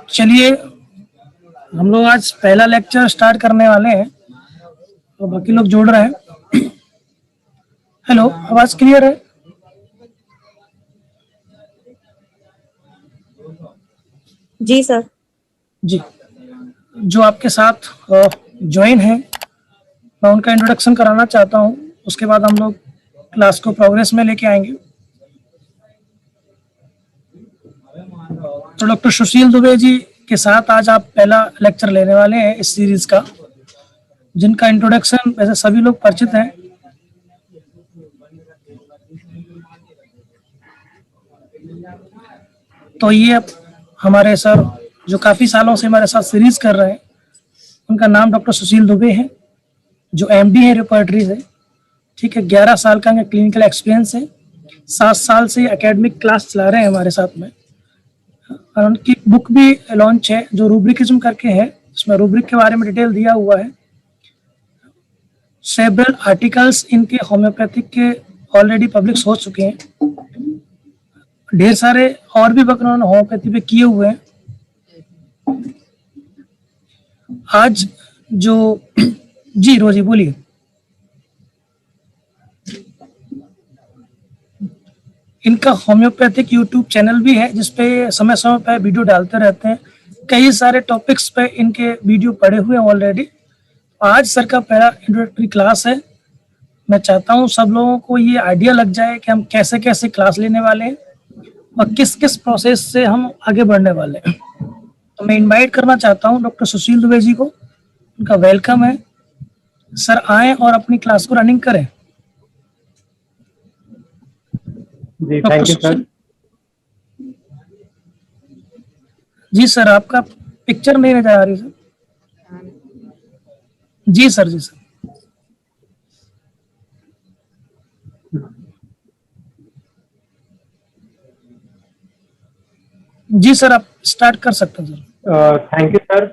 चलिए, हम लोग आज पहला लेक्चर स्टार्ट करने वाले हैं, तो बाकी लोग जोड़ रहे हैं। हेलो, आवाज क्लियर है? जी सर। जी, जो आपके साथ ज्वाइन है, मैं उनका इंट्रोडक्शन कराना चाहता हूँ। उसके बाद हम लोग क्लास को प्रोग्रेस में लेके आएंगे। तो डॉक्टर सुशील दुबे जी के साथ आज आप पहला लेक्चर लेने वाले हैं इस सीरीज का, जिनका इंट्रोडक्शन वैसे सभी लोग परिचित हैं। तो ये हमारे सर जो काफ़ी सालों से हमारे साथ सीरीज कर रहे हैं, उनका नाम डॉक्टर सुशील दुबे है, जो एमडी है रेपर्टरी से। ठीक है, 11 साल का इनका क्लिनिकल एक्सपीरियंस है। 7 साल से एकेडमिक क्लास चला रहे हैं हमारे साथ में। और उनकी बुक भी लॉन्च है जो रूब्रिकिज्म करके है, इसमें रूब्रिक के बारे में डिटेल दिया हुआ है। सेवरल आर्टिकल्स इनके होम्योपैथिक के ऑलरेडी पब्लिश हो चुके हैं। ढेर सारे और भी वर्क उन्होंने होम्योपैथी पे किए हुए हैं। आज जो जी रोजी बोलिए। इनका होम्योपैथिक यूट्यूब चैनल भी है, जिसपे समय समय पर वीडियो डालते रहते हैं। कई सारे टॉपिक्स पे इनके वीडियो पड़े हुए हैं ऑलरेडी। आज सर का पहला इंट्रोडक्टरी क्लास है। मैं चाहता हूँ सब लोगों को ये आइडिया लग जाए कि हम कैसे कैसे क्लास लेने वाले हैं और किस किस प्रोसेस से हम आगे बढ़ने वाले हैं। तो मैं इनवाइट करना चाहता हूँ डॉक्टर सुशील दुबे जी को। उनका वेलकम है। सर आए और अपनी क्लास को रनिंग करें। जी, थैंक यू सर। जी सर, आपका पिक्चर नहीं नजर आ रही सर। जी सर, जी सर। जी सर, आप स्टार्ट कर सकते हैं sir. Thank you sir.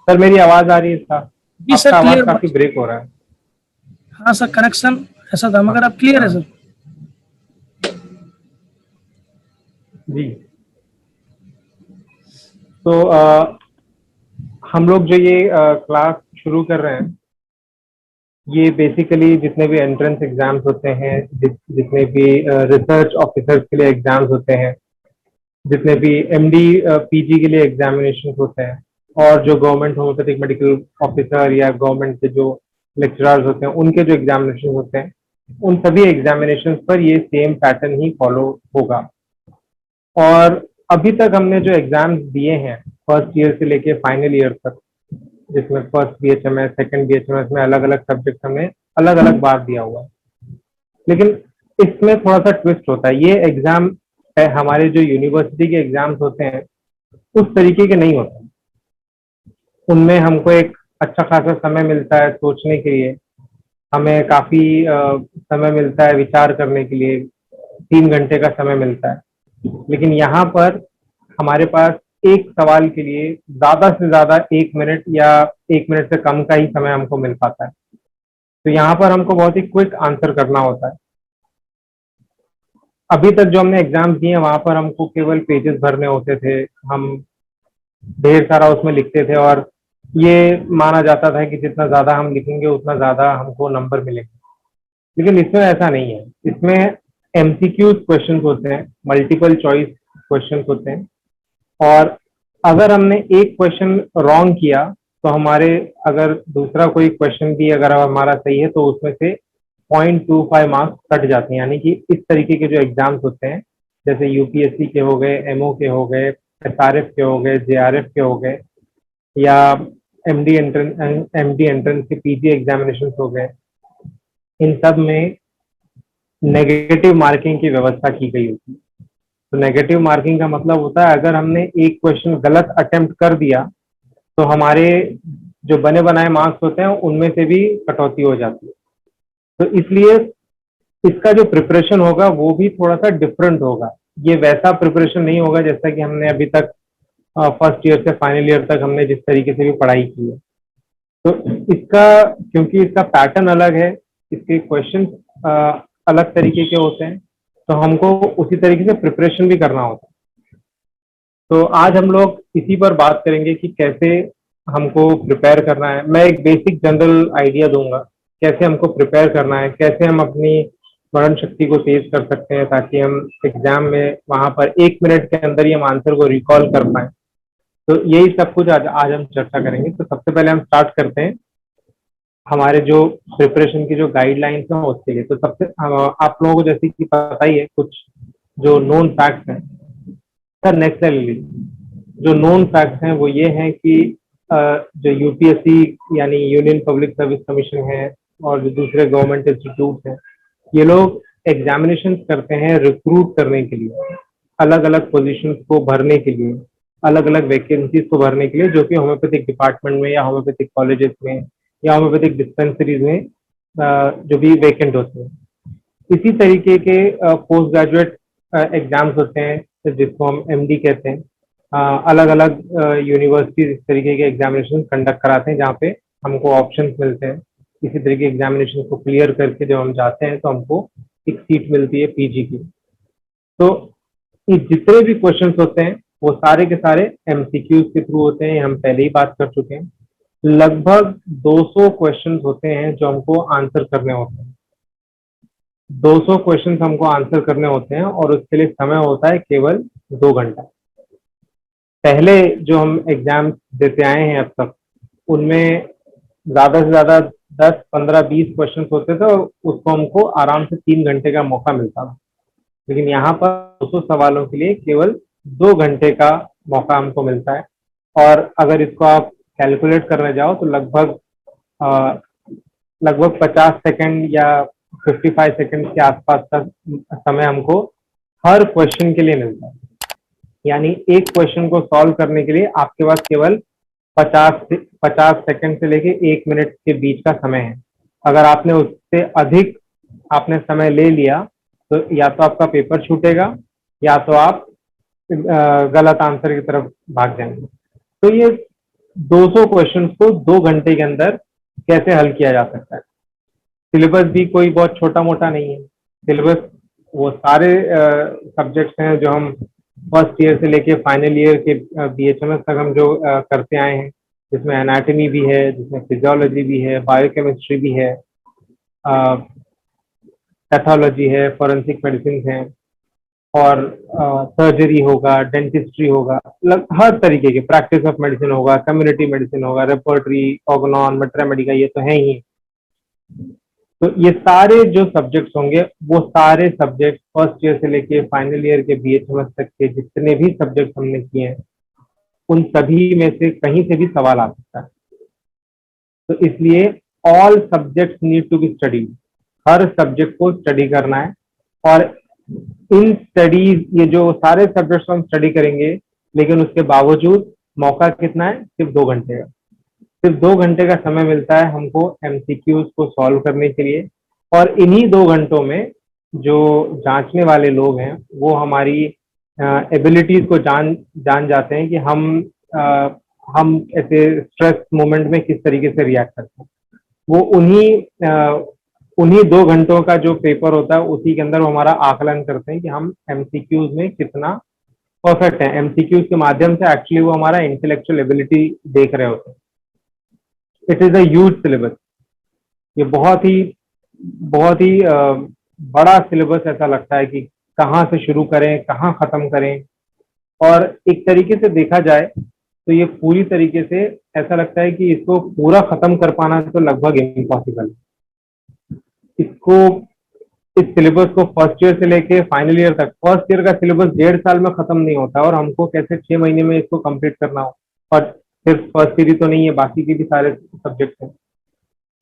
Sir मेरी आवाज आ रही है सर? जी सर, आवाज क्लियर। काफी ब्रेक हो रहा है। हाँ सर, कनेक्शन ऐसा था, मगर आप क्लियर है सर। जी, तो हम लोग जो ये क्लास शुरू कर रहे हैं, ये बेसिकली जितने भी एंट्रेंस एग्जाम्स होते हैं, जितने भी रिसर्च ऑफिसर्स के लिए एग्जाम्स होते हैं, जितने भी एमडी पीजी के लिए एग्जामिनेशन होते हैं, और जो गवर्नमेंट होम्योपैथिक मेडिकल ऑफिसर या गवर्नमेंट के जो लेक्चरर्स होते हैं उनके जो एग्जामिनेशन होते हैं, उन सभी एग्जामिनेशन पर ये सेम पैटर्न ही फॉलो होगा। और अभी तक हमने जो एग्जाम्स दिए हैं फर्स्ट ईयर से लेके फाइनल ईयर तक, जिसमें फर्स्ट बीएचएमएस, सेकंड बीएचएमएस में अलग अलग सब्जेक्ट हमने अलग अलग बार दिया हुआ है। लेकिन इसमें थोड़ा सा ट्विस्ट होता है। ये एग्जाम हमारे जो यूनिवर्सिटी के एग्जाम्स होते हैं उस तरीके के नहीं होते। उनमें हमको एक अच्छा खासा समय मिलता है सोचने के लिए, हमें काफी समय मिलता है विचार करने के लिए, 3 घंटे का समय मिलता है। लेकिन यहाँ पर हमारे पास एक सवाल के लिए ज्यादा से ज्यादा 1 मिनट या 1 मिनट से कम का ही समय हमको मिल पाता है। तो यहाँ पर हमको बहुत ही क्विक आंसर करना होता है। अभी तक जो हमने एग्जाम्स दिए वहां पर हमको केवल पेजेस भरने होते थे, हम ढेर सारा उसमें लिखते थे और ये माना जाता था कि जितना ज्यादा हम लिखेंगे उतना ज्यादा हमको नंबर मिलेंगे। लेकिन इसमें ऐसा नहीं है। इसमें एमसीक्यू क्वेश्चन होते हैं, मल्टीपल चॉइस क्वेश्चन होते हैं, और अगर हमने एक क्वेश्चन रॉन्ग किया तो हमारे अगर दूसरा कोई क्वेश्चन भी अगर हमारा सही है तो उसमें से 0.25 मार्क्स कट जाते हैं। यानी कि इस तरीके के जो एग्जाम्स होते हैं, जैसे यूपीएससी के हो गए, एमओ के हो गए, एसआरएफ के हो गए, जेआरएफ के हो गए, या एमडी एंट्रेंस के पीजी एग्जामिनेशन हो गए, इन सब में नेगेटिव मार्किंग की व्यवस्था की गई होती है। तो नेगेटिव मार्किंग का मतलब होता है अगर हमने एक क्वेश्चन गलत अटेम्प्ट कर दिया तो हमारे जो बने बनाए मार्क्स होते हैं उनमें से भी कटौती हो जाती है। तो इसलिए इसका जो प्रिपरेशन होगा वो भी थोड़ा सा डिफरेंट होगा। ये वैसा प्रिपरेशन नहीं होगा जैसा कि हमने अभी तक फर्स्ट ईयर से फाइनल ईयर तक हमने जिस तरीके से भी पढ़ाई की है। तो इसका क्योंकि इसका पैटर्न अलग है, इसके क्वेश्चन अलग तरीके के होते हैं, तो हमको उसी तरीके से प्रिपरेशन भी करना होता है। तो आज हम लोग इसी पर बात करेंगे कि कैसे हमको प्रिपेयर करना है। मैं एक बेसिक जनरल आइडिया दूंगा कैसे हमको प्रिपेयर करना है, कैसे हम अपनी स्मरण शक्ति को तेज कर सकते हैं ताकि हम एग्जाम में वहां पर 1 मिनट के अंदर ही हम आंसर को रिकॉल कर पाए। तो यही सब कुछ आज हम चर्चा करेंगे। तो सबसे पहले हम स्टार्ट करते हैं हमारे जो प्रिपरेशन की जो गाइडलाइंस है उसके लिए। तो सबसे आप लोगों को जैसे कि पता ही है कुछ जो नोन फैक्ट्स हैं। Sir next slide. जो नोन फैक्ट्स हैं वो ये हैं कि जो यूपीएससी यानी यूनियन पब्लिक सर्विस कमीशन है और जो दूसरे गवर्नमेंट इंस्टीट्यूट हैं, ये लोग एग्जामिनेशन करते हैं रिक्रूट करने के लिए, अलग अलग पोजीशंस को भरने के लिए, अलग अलग वैकेंसीज को भरने के लिए, जो कि होम्योपैथिक डिपार्टमेंट में या होम्योपैथिक कॉलेजेस में या होम्योपैथिक डिस्पेंसरीज में जो भी वैकेंट होते हैं। इसी तरीके के पोस्ट ग्रेजुएट एग्जाम्स होते हैं जिसको हम एमडी कहते हैं। अलग अलग यूनिवर्सिटीज इस तरीके के एग्जामिनेशन कंडक्ट कराते हैं जहाँ पे हमको ऑप्शंस मिलते हैं। इसी तरीके एग्जामिनेशन को क्लियर करके जब हम जाते हैं तो हमको एक सीट मिलती है पीजी की। तो ये जितने भी क्वेश्चंस होते हैं वो सारे के सारे एमसीक्यूज के थ्रू होते हैं, हम पहले ही बात कर चुके हैं। लगभग 200 क्वेश्चंस होते हैं जो हमको आंसर करने होते हैं। 200 क्वेश्चंस हमको आंसर करने होते हैं और उसके लिए समय होता है केवल 2 घंटा। पहले जो हम एग्जाम देते आए हैं अब तक उनमें ज्यादा से ज्यादा 10, 15, 20 क्वेश्चंस होते थे और उसको हमको आराम से 3 घंटे का मौका मिलता था। लेकिन यहाँ पर 200 सवालों के लिए केवल 2 घंटे का मौका हमको मिलता है। और अगर इसको आप कैलकुलेट करने जाओ तो लगभग 50 सेकंड या 55 सेकंड के आसपास का समय हमको हर क्वेश्चन के लिए मिलता है। यानी एक क्वेश्चन को सॉल्व करने के लिए आपके पास केवल 50 सेकंड से लेके 1 मिनट के बीच का समय है। अगर आपने उससे अधिक आपने समय ले लिया तो या तो आपका पेपर छूटेगा या तो आप गलत आंसर की तरफ भाग जाएंगे। तो ये 200 क्वेश्चंस को 2 घंटे के अंदर कैसे हल किया जा सकता है। सिलेबस भी कोई बहुत छोटा मोटा नहीं है। सिलेबस वो सारे सब्जेक्ट्स हैं जो हम फर्स्ट ईयर से लेके फाइनल ईयर के बीएचएमएस तक हम जो करते आए हैं, जिसमें एनाटॉमी भी है, जिसमें फिजियोलॉजी भी है, बायोकेमिस्ट्री भी है, पैथोलॉजी है, फॉरेंसिक मेडिसिन है और सर्जरी होगा, डेंटिस्ट्री होगा, हर तरीके के प्रैक्टिस ऑफ मेडिसिन होगा, कम्युनिटी मेडिसिन होगा, रेपर्टरी, ऑर्गनॉन, मेट्रामेडिका, ये तो है ही। तो ये सारे जो सब्जेक्ट्स होंगे वो सारे सब्जेक्ट फर्स्ट ईयर से लेके फाइनल ईयर के बीएचएमएस तक के जितने भी सब्जेक्ट हमने किए हैं उन सभी में से कहीं से भी सवाल आ सकता है। तो इसलिए all subjects need to be studied. हर सब्जेक्ट को स्टडी करना है और इन स्टडीज ये जो सारे सब्जेक्ट्स हम स्टडी करेंगे, लेकिन उसके बावजूद मौका कितना है? सिर्फ 2 घंटे का। सिर्फ 2 घंटे का समय मिलता है हमको एमसीक्यूज को सॉल्व करने के लिए। और इन्हीं 2 घंटों में जो जांचने वाले लोग हैं वो हमारी एबिलिटीज को जान जाते हैं कि हम ऐसे स्ट्रेस मोमेंट में किस तरीके से रिएक्ट करते हैं। वो उन्हीं 2 घंटों का जो पेपर होता है उसी के अंदर वो हमारा आकलन करते हैं कि हम एमसीक्यूज में कितना परफेक्ट है। एमसीक्यूज के माध्यम से एक्चुअली वो हमारा इंटेलेक्चुअल एबिलिटी देख रहे होते हैं। It is a huge syllabus. ये बहुत ही बड़ा सिलेबस। ऐसा लगता है कि कहाँ से शुरू करें, कहाँ खत्म करें। और एक तरीके से देखा जाए तो ये पूरी तरीके से ऐसा लगता है कि इसको पूरा खत्म कर पाना तो लगभग इम्पॉसिबल है। इस सिलेबस को फर्स्ट ईयर से लेके फाइनल ईयर तक, फर्स्ट ईयर का सिलेबस 1.5 साल में खत्म नहीं होता और हमको कैसे 6 महीने में इसको कंप्लीट करना हो। और सिर्फ फर्स्ट ईयर ही तो नहीं है, बाकी के भी सारे सब्जेक्ट हैं।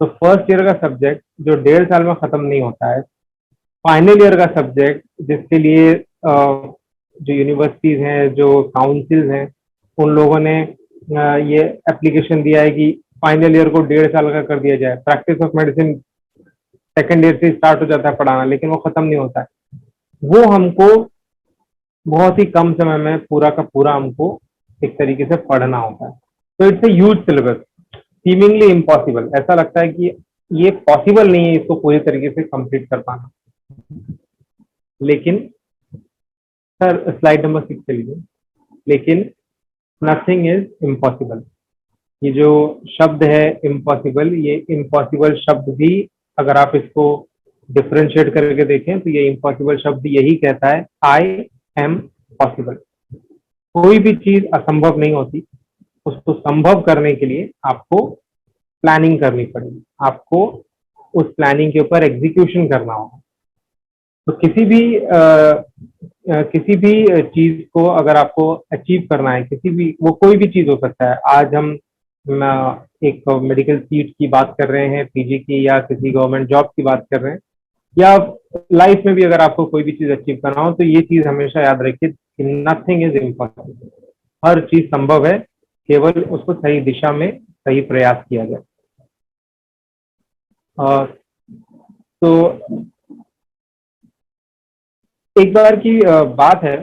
तो फर्स्ट ईयर का सब्जेक्ट जो 1.5 साल में खत्म नहीं होता है, फाइनल ईयर का सब्जेक्ट जिसके लिए जो यूनिवर्सिटीज हैं, जो काउंसिल्स हैं, उन लोगों ने ये एप्लीकेशन दिया है कि फाइनल ईयर को 1.5 साल का कर दिया जाए। Practice of medicine second year से स्टार्ट हो जाता है पढ़ाना, लेकिन वो खत्म नहीं होता है। वो हमको बहुत ही कम समय में पूरा का पूरा हमको एक तरीके से पढ़ना होता है। तो it's a huge syllabus, seemingly impossible. ऐसा लगता है कि ये पॉसिबल नहीं है इसको पूरी तरीके से कंप्लीट कर पाना। लेकिन सर स्लाइड नंबर 6 चलिए। लेकिन नथिंग इज इम्पॉसिबल। ये जो शब्द है इम्पॉसिबल, ये इम्पॉसिबल शब्द भी अगर आप इसको डिफरेंशिएट करके देखें तो ये इम्पॉसिबल शब्द यही कहता है आई एम पॉसिबल। कोई भी चीज असंभव नहीं होती, उसको संभव करने के लिए आपको प्लानिंग करनी पड़ेगी, आपको उस प्लानिंग के ऊपर एग्जीक्यूशन करना होगा। तो किसी भी चीज को अगर आपको अचीव करना है, किसी भी, वो कोई भी चीज हो सकता है। आज हम एक मेडिकल सीट की बात कर रहे हैं, पीजी की, या किसी गवर्नमेंट जॉब की बात कर रहे हैं, या लाइफ में भी अगर आपको कोई भी चीज अचीव करना हो, तो ये चीज हमेशा याद रखिए कि नथिंग इज इम्पॉसिबल। हर चीज संभव है, केवल उसको सही दिशा में सही प्रयास किया जाए। तो एक बार की बात है,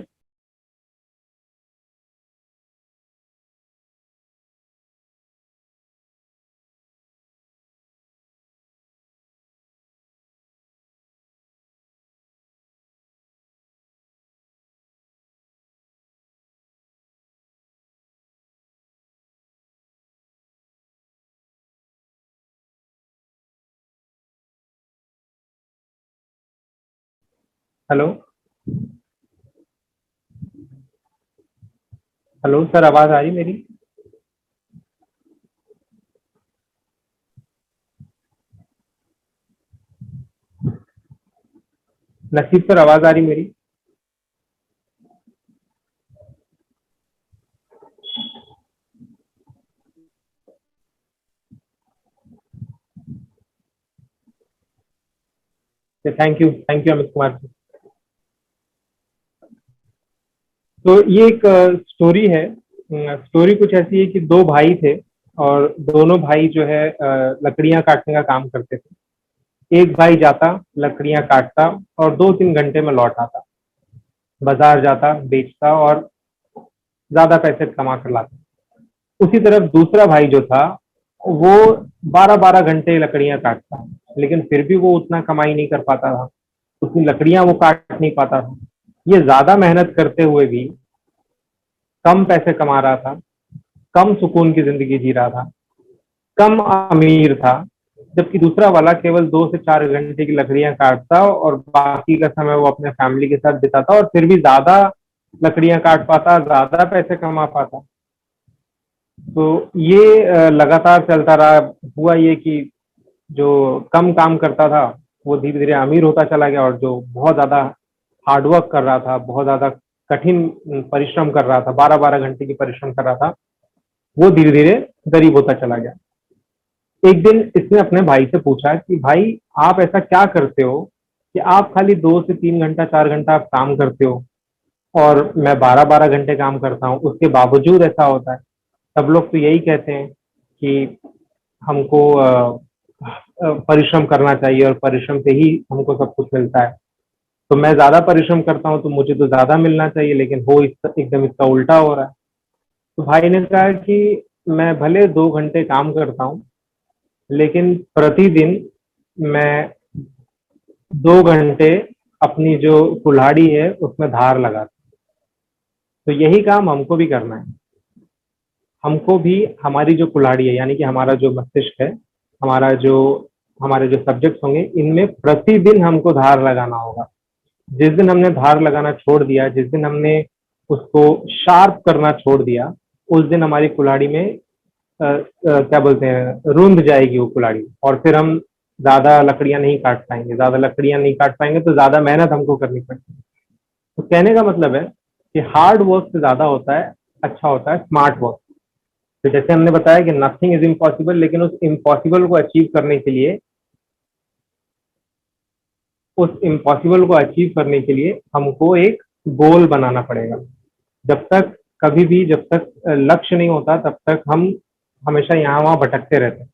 हेलो हेलो सर, आवाज आ रही मेरी? नसीब सर, आवाज आ रही मेरी? Thank you Amit Kumar ji. तो ये एक स्टोरी है। स्टोरी कुछ ऐसी है कि दो भाई थे, और दोनों भाई जो है लकड़ियां काटने का काम करते थे। एक भाई जाता, लकड़ियां काटता, और 2-3 घंटे में लौट आता, बाजार जाता, बेचता, और ज्यादा पैसे कमा कर लाता। उसी तरफ दूसरा भाई जो था, वो 12-12 घंटे लकड़ियां काटता, लेकिन फिर भी वो उतना कमाई नहीं कर पाता था, उतनी लकड़ियां वो काट नहीं पाता था। ये ज्यादा मेहनत करते हुए भी कम पैसे कमा रहा था, कम सुकून की जिंदगी जी रहा था, कम अमीर था। जबकि दूसरा वाला केवल 2 से 4 घंटे की लकड़ियां काटता, और बाकी का समय वो अपने फैमिली के साथ बिताता, और फिर भी ज्यादा लकड़ियां काट पाता, ज्यादा पैसे कमा पाता। तो ये लगातार चलता रहा। हुआ ये कि जो कम काम करता था वो धीरे धीरे अमीर होता चला गया, और जो बहुत ज्यादा हार्डवर्क कर रहा था, बहुत ज्यादा कठिन परिश्रम कर रहा था, 12-12 घंटे की परिश्रम कर रहा था, वो धीरे धीरे गरीब होता चला गया। एक दिन इसने अपने भाई से पूछा कि भाई, आप ऐसा क्या करते हो कि आप खाली 2 से 3 घंटा, 4 घंटा आप काम करते हो, और मैं 12-12 घंटे काम करता हूँ, उसके बावजूद ऐसा होता है। सब लोग तो यही कहते हैं कि हमको परिश्रम करना चाहिए, और परिश्रम से ही हमको सब कुछ मिलता है। तो मैं ज्यादा परिश्रम करता हूँ तो मुझे तो ज्यादा मिलना चाहिए, लेकिन हो एकदम इसका उल्टा हो रहा है। तो भाई ने कहा कि मैं भले 2 घंटे काम करता हूँ, लेकिन प्रतिदिन मैं 2 घंटे अपनी जो कुल्हाड़ी है उसमें धार लगाता हूँ। तो यही काम हमको भी करना है। हमको भी हमारी जो कुल्हाड़ी है, यानी कि हमारा जो मस्तिष्क है, हमारा जो हमारे जो सब्जेक्ट्स होंगे, इनमें प्रतिदिन हमको धार लगाना होगा। जिस दिन हमने धार लगाना छोड़ दिया, जिस दिन हमने उसको शार्प करना छोड़ दिया, उस दिन हमारी कुल्हाड़ी में क्या बोलते हैं, रुंध जाएगी वो कुल्हाड़ी, और फिर हम ज्यादा लकड़ियां नहीं काट पाएंगे। ज्यादा लकड़ियां नहीं काट पाएंगे तो ज्यादा मेहनत हमको करनी पड़ेगी। तो कहने का मतलब है कि हार्ड वर्क से ज्यादा होता है, अच्छा होता है स्मार्ट वर्क। तो जैसे हमने बताया कि नथिंग इज इम्पॉसिबल, लेकिन उस इम्पॉसिबल को अचीव करने के लिए, हमको एक गोल बनाना पड़ेगा। जब तक कभी भी, जब तक लक्ष्य नहीं होता, तब तक हम हमेशा यहाँ वहाँ भटकते रहते हैं।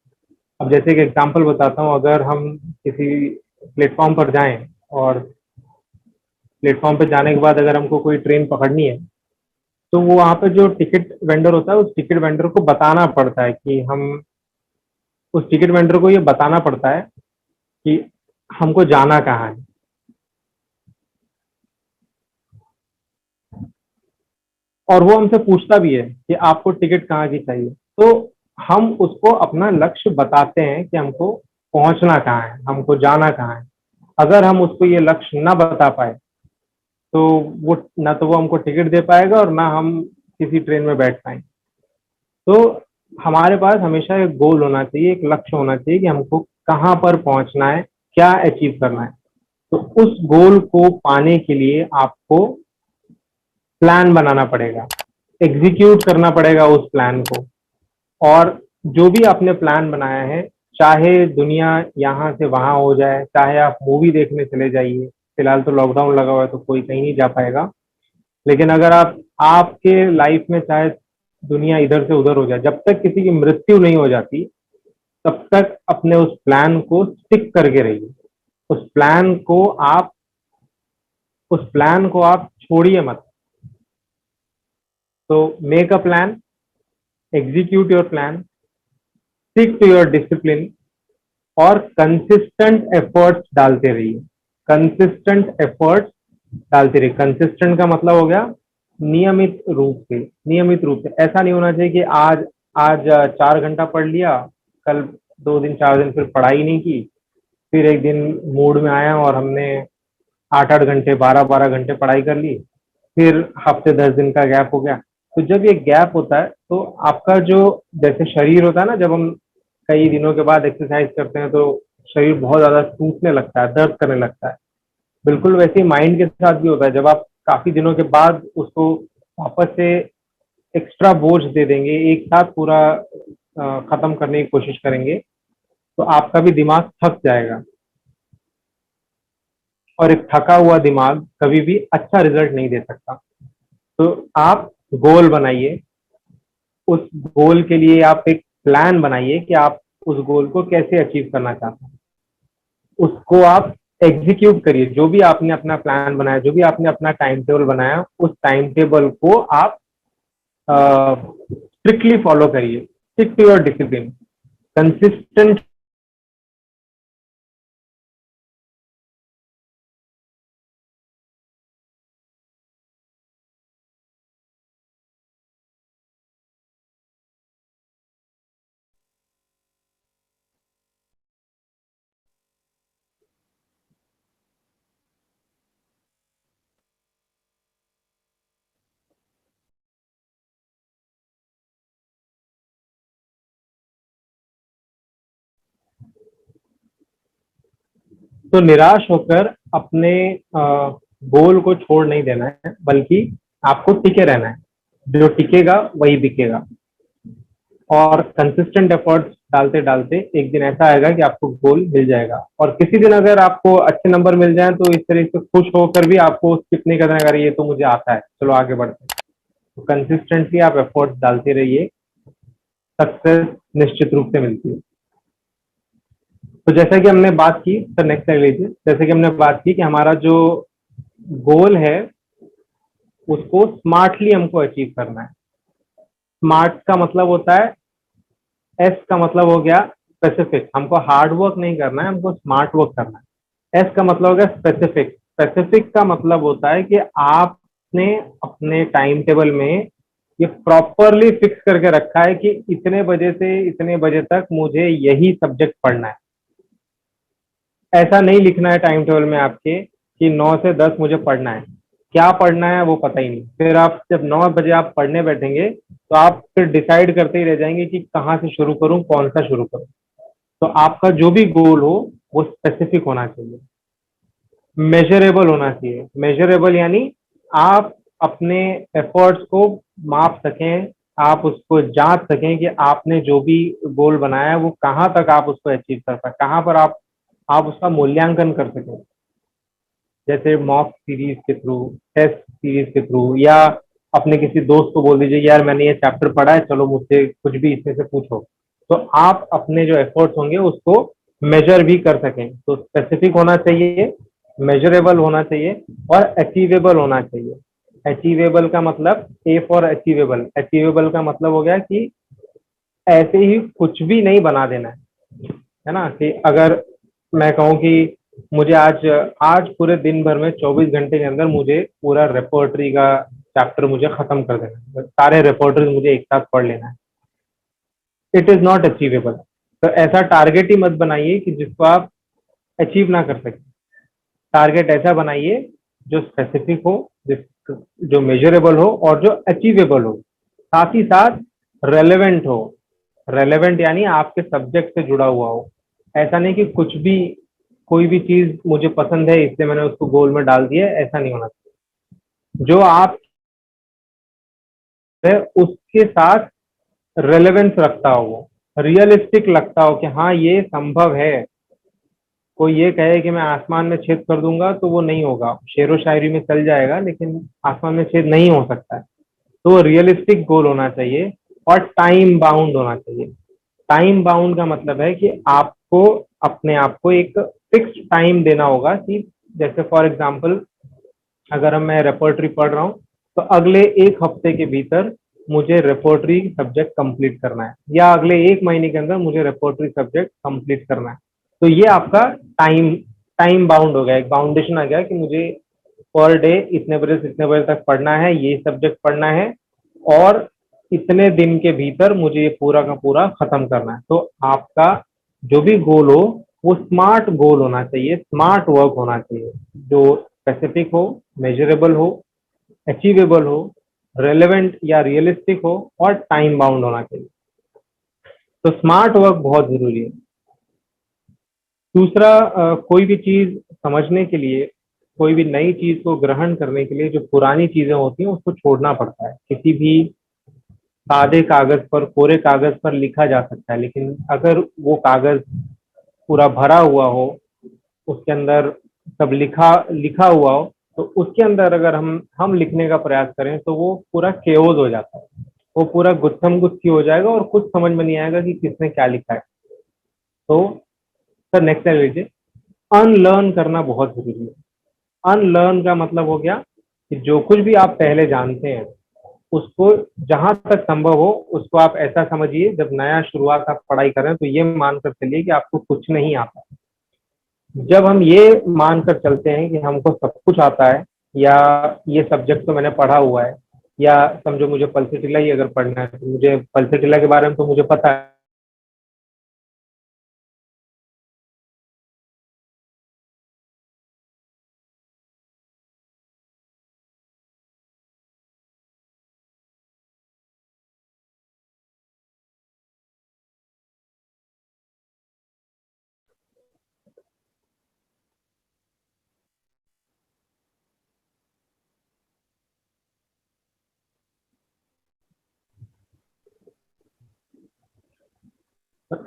अब जैसे एक एग्जांपल बताता हूँ, अगर हम किसी प्लेटफॉर्म पर जाएं, और प्लेटफॉर्म पर जाने के बाद अगर हमको कोई ट्रेन पकड़नी है, तो वो वहाँ पे जो टिकट वेंडर होता है, उस टिकट वेंडर को बताना पड़ता है कि हम उस टिकट वेंडर को ये बताना पड़ता है कि हमको जाना कहाँ है। और वो हमसे पूछता भी है कि आपको टिकट कहाँ की चाहिए, तो हम उसको अपना लक्ष्य बताते हैं कि हमको पहुंचना कहाँ है, हमको जाना कहाँ है। अगर हम उसको ये लक्ष्य ना बता पाए तो वो ना तो वो हमको टिकट दे पाएगा और ना हम किसी ट्रेन में बैठ पाएंगे। तो हमारे पास हमेशा एक गोल होना चाहिए, एक लक्ष्य होना चाहिए कि हमको कहाँ पर पहुंचना है, क्या अचीव करना है। तो उस गोल को पाने के लिए आपको प्लान बनाना पड़ेगा, एग्जीक्यूट करना पड़ेगा उस प्लान को। और जो भी आपने प्लान बनाया है, चाहे दुनिया यहाँ से वहां हो जाए, चाहे आप मूवी देखने चले जाइए, फिलहाल तो लॉकडाउन लगा हुआ है तो कोई कहीं नहीं जा पाएगा, लेकिन अगर आप आपके लाइफ में चाहे दुनिया इधर से उधर हो जाए, जब तक किसी की मृत्यु नहीं हो जाती तब तक अपने उस करके रहिए। उस प्लान को आप उस प्लान को आप छोड़िए मत। तो make a plan, execute your plan, stick to your discipline और कंसिस्टेंट एफर्ट्स डालते रहिए। कंसिस्टेंट एफर्ट्स डालते रहिए। कंसिस्टेंट का मतलब हो गया नियमित रूप से। नियमित रूप से ऐसा नहीं होना चाहिए कि आज आज 4 घंटा पढ़ लिया, कल 2 दिन 4 दिन फिर पढ़ाई नहीं की, फिर एक दिन मूड में आया और हमने 8-8 घंटे 12-12 घंटे पढ़ाई कर ली, फिर हफ्ते 10 दिन का गैप हो गया। तो जब ये गैप होता है तो आपका जो जैसे शरीर होता है ना, जब हम कई दिनों के बाद एक्सरसाइज करते हैं तो शरीर बहुत ज्यादा टूटने लगता है, दर्द करने लगता है। बिल्कुल वैसे ही माइंड के साथ भी होता है। जब आप काफी दिनों के बाद उसको वापस से एक्स्ट्रा बोझ दे देंगे, एक साथ पूरा खत्म करने की कोशिश करेंगे, तो आपका भी दिमाग थक जाएगा। और एक थका हुआ दिमाग कभी भी अच्छा रिजल्ट नहीं दे सकता। तो आप गोल बनाइए, उस गोल के लिए आप एक प्लान बनाइए कि आप उस गोल को कैसे अचीव करना चाहते हैं। उसको आप एग्जीक्यूट करिए। जो भी आपने अपना प्लान बनाया, जो भी आपने अपना टाइम टेबल बनाया, उस टाइम टेबल को आप स्ट्रिक्टली फॉलो करिए। Stick to your discipline, consistent. तो निराश होकर अपने गोल को छोड़ नहीं देना है, बल्कि आपको टिके रहना है। जो टिकेगा वही बिकेगा। और कंसिस्टेंट एफर्ट्स डालते डालते एक दिन ऐसा आएगा कि आपको गोल मिल जाएगा। और किसी दिन अगर आपको अच्छे नंबर मिल जाए तो इस तरह से खुश होकर भी आपको स्किप नहीं करना, अगर ये तो मुझे आता है, चलो आगे बढ़ते हैं। तो कंसिस्टेंटली आप एफर्ट्स डालते रहिए, सक्सेस निश्चित रूप से मिलती है। तो जैसा कि हमने बात की, सर नेक्स्ट स्लाइड लीजिए। जैसे कि हमने बात की कि हमारा जो गोल है उसको स्मार्टली हमको अचीव करना है। स्मार्ट का मतलब होता है, एस का मतलब हो गया स्पेसिफिक। हमको हार्ड वर्क नहीं करना है, हमको स्मार्ट वर्क करना है। एस का मतलब हो गया स्पेसिफिक। स्पेसिफिक का मतलब होता है कि आपने अपने टाइम टेबल में ये प्रॉपरली फिक्स करके रखा है कि इतने बजे से इतने बजे तक मुझे यही सब्जेक्ट पढ़ना है। ऐसा नहीं लिखना है टाइम टेबल में आपके कि 9 से 10 मुझे पढ़ना है। क्या पढ़ना है वो पता ही नहीं। फिर आप जब 9 बजे आप पढ़ने बैठेंगे तो आप फिर डिसाइड करते ही रह जाएंगे कि कहाँ से शुरू करूँ, कौन सा शुरू करूँ। तो आपका जो भी गोल हो वो स्पेसिफिक होना चाहिए, मेजरेबल होना चाहिए। मेजरेबल यानी आप अपने एफर्ट्स को माप सकें, आप उसको जांच सकें कि आपने जो भी गोल बनाया है वो कहाँ तक आप उसको अचीव कर पाए, कहाँ पर आप उसका मूल्यांकन कर सकें। जैसे मॉक सीरीज के थ्रू, टेस्ट सीरीज के थ्रू, या अपने किसी दोस्त को बोल दीजिए यार मैंने ये चैप्टर पढ़ा है, चलो मुझसे कुछ भी इसमें से पूछो। तो आप अपने जो एफर्ट्स होंगे उसको मेजर भी कर सकें। तो स्पेसिफिक होना चाहिए, मेजरेबल होना चाहिए और अचीवेबल होना चाहिए। अचीवेबल का मतलब, ए फॉर अचीवेबल। अचीवेबल का मतलब हो गया कि ऐसे ही कुछ भी नहीं बना देना है ना। कि अगर मैं कहूँ कि मुझे आज आज पूरे दिन भर में 24 घंटे के अंदर मुझे पूरा रेपर्टरी का चैप्टर मुझे खत्म कर देना है, सारे रिपोर्टर्स मुझे एक साथ पढ़ लेना है। It is not achievable. तो ऐसा टारगेट ही मत बनाइए कि जिसको आप अचीव ना कर सकें। टारगेट ऐसा बनाइए जो स्पेसिफिक हो, जो मेजरेबल हो और जो अचीवेबल हो, साथ ही साथ रेलेवेंट हो। रेलेवेंट यानी आपके सब्जेक्ट से जुड़ा हुआ हो। ऐसा नहीं कि कुछ भी, कोई भी चीज मुझे पसंद है इसलिए मैंने उसको गोल में डाल दिया, ऐसा नहीं होना चाहिए। जो आप है उसके साथ रेलेवेंस रखता हो, वो रियलिस्टिक लगता हो कि हाँ ये संभव है। कोई ये कहे कि मैं आसमान में छेद कर दूंगा तो वो नहीं होगा, शेरो शायरी में चल जाएगा लेकिन आसमान में छेद नहीं हो सकता है। तो रियलिस्टिक गोल होना चाहिए और टाइम बाउंड होना चाहिए। टाइम बाउंड का मतलब है कि आपको अपने आप को एक फिक्स टाइम देना होगा कि जैसे फॉर एग्जांपल अगर मैं रेपर्टरी पढ़ रहा हूँ तो अगले एक हफ्ते के भीतर मुझे रेपर्टरी सब्जेक्ट कंप्लीट करना है, या अगले एक महीने के अंदर मुझे रेपर्टरी सब्जेक्ट कंप्लीट करना है। तो ये आपका टाइम टाइम बाउंड हो गया, एक बाउंडेशन आ गया कि मुझे पर डे इतने बजे से इतने बजे तक पढ़ना है, ये सब्जेक्ट पढ़ना है और इतने दिन के भीतर मुझे ये पूरा का पूरा खत्म करना है। तो आपका जो भी गोल हो वो स्मार्ट गोल होना चाहिए, स्मार्ट वर्क होना चाहिए, जो स्पेसिफिक हो, मेजरेबल हो, अचीवेबल हो, रेलेवेंट या रियलिस्टिक हो और टाइम बाउंड होना चाहिए। तो स्मार्ट वर्क बहुत जरूरी है। दूसरा, कोई भी चीज समझने के लिए, कोई भी नई चीज को ग्रहण करने के लिए जो पुरानी चीजें होती हैं उसको छोड़ना पड़ता है। किसी भी सादे कागज पर, कोरे कागज पर लिखा जा सकता है, लेकिन अगर वो कागज पूरा भरा हुआ हो, उसके अंदर सब लिखा लिखा हुआ हो, तो उसके अंदर अगर हम लिखने का प्रयास करें तो वो पूरा केओस हो जाता है, वो पूरा गुत्थम गुत्थी हो जाएगा और कुछ समझ में नहीं आएगा कि किसने क्या लिखा है। तो सर नेक्स्ट टाइम लीजिए। अनलर्न करना बहुत जरूरी है। अनलर्न का मतलब हो गया कि जो कुछ भी आप पहले जानते हैं उसको जहां तक संभव हो उसको आप ऐसा समझिए, जब नया शुरुआत आप पढ़ाई करें तो ये मानकर चलिए कि आपको कुछ नहीं आता। जब हम ये मानकर चलते हैं कि हमको सब कुछ आता है, या ये सब्जेक्ट तो मैंने पढ़ा हुआ है, या समझो मुझे पल्सीटिला ही अगर पढ़ना है तो मुझे पल्सीटिला के बारे में तो मुझे पता है।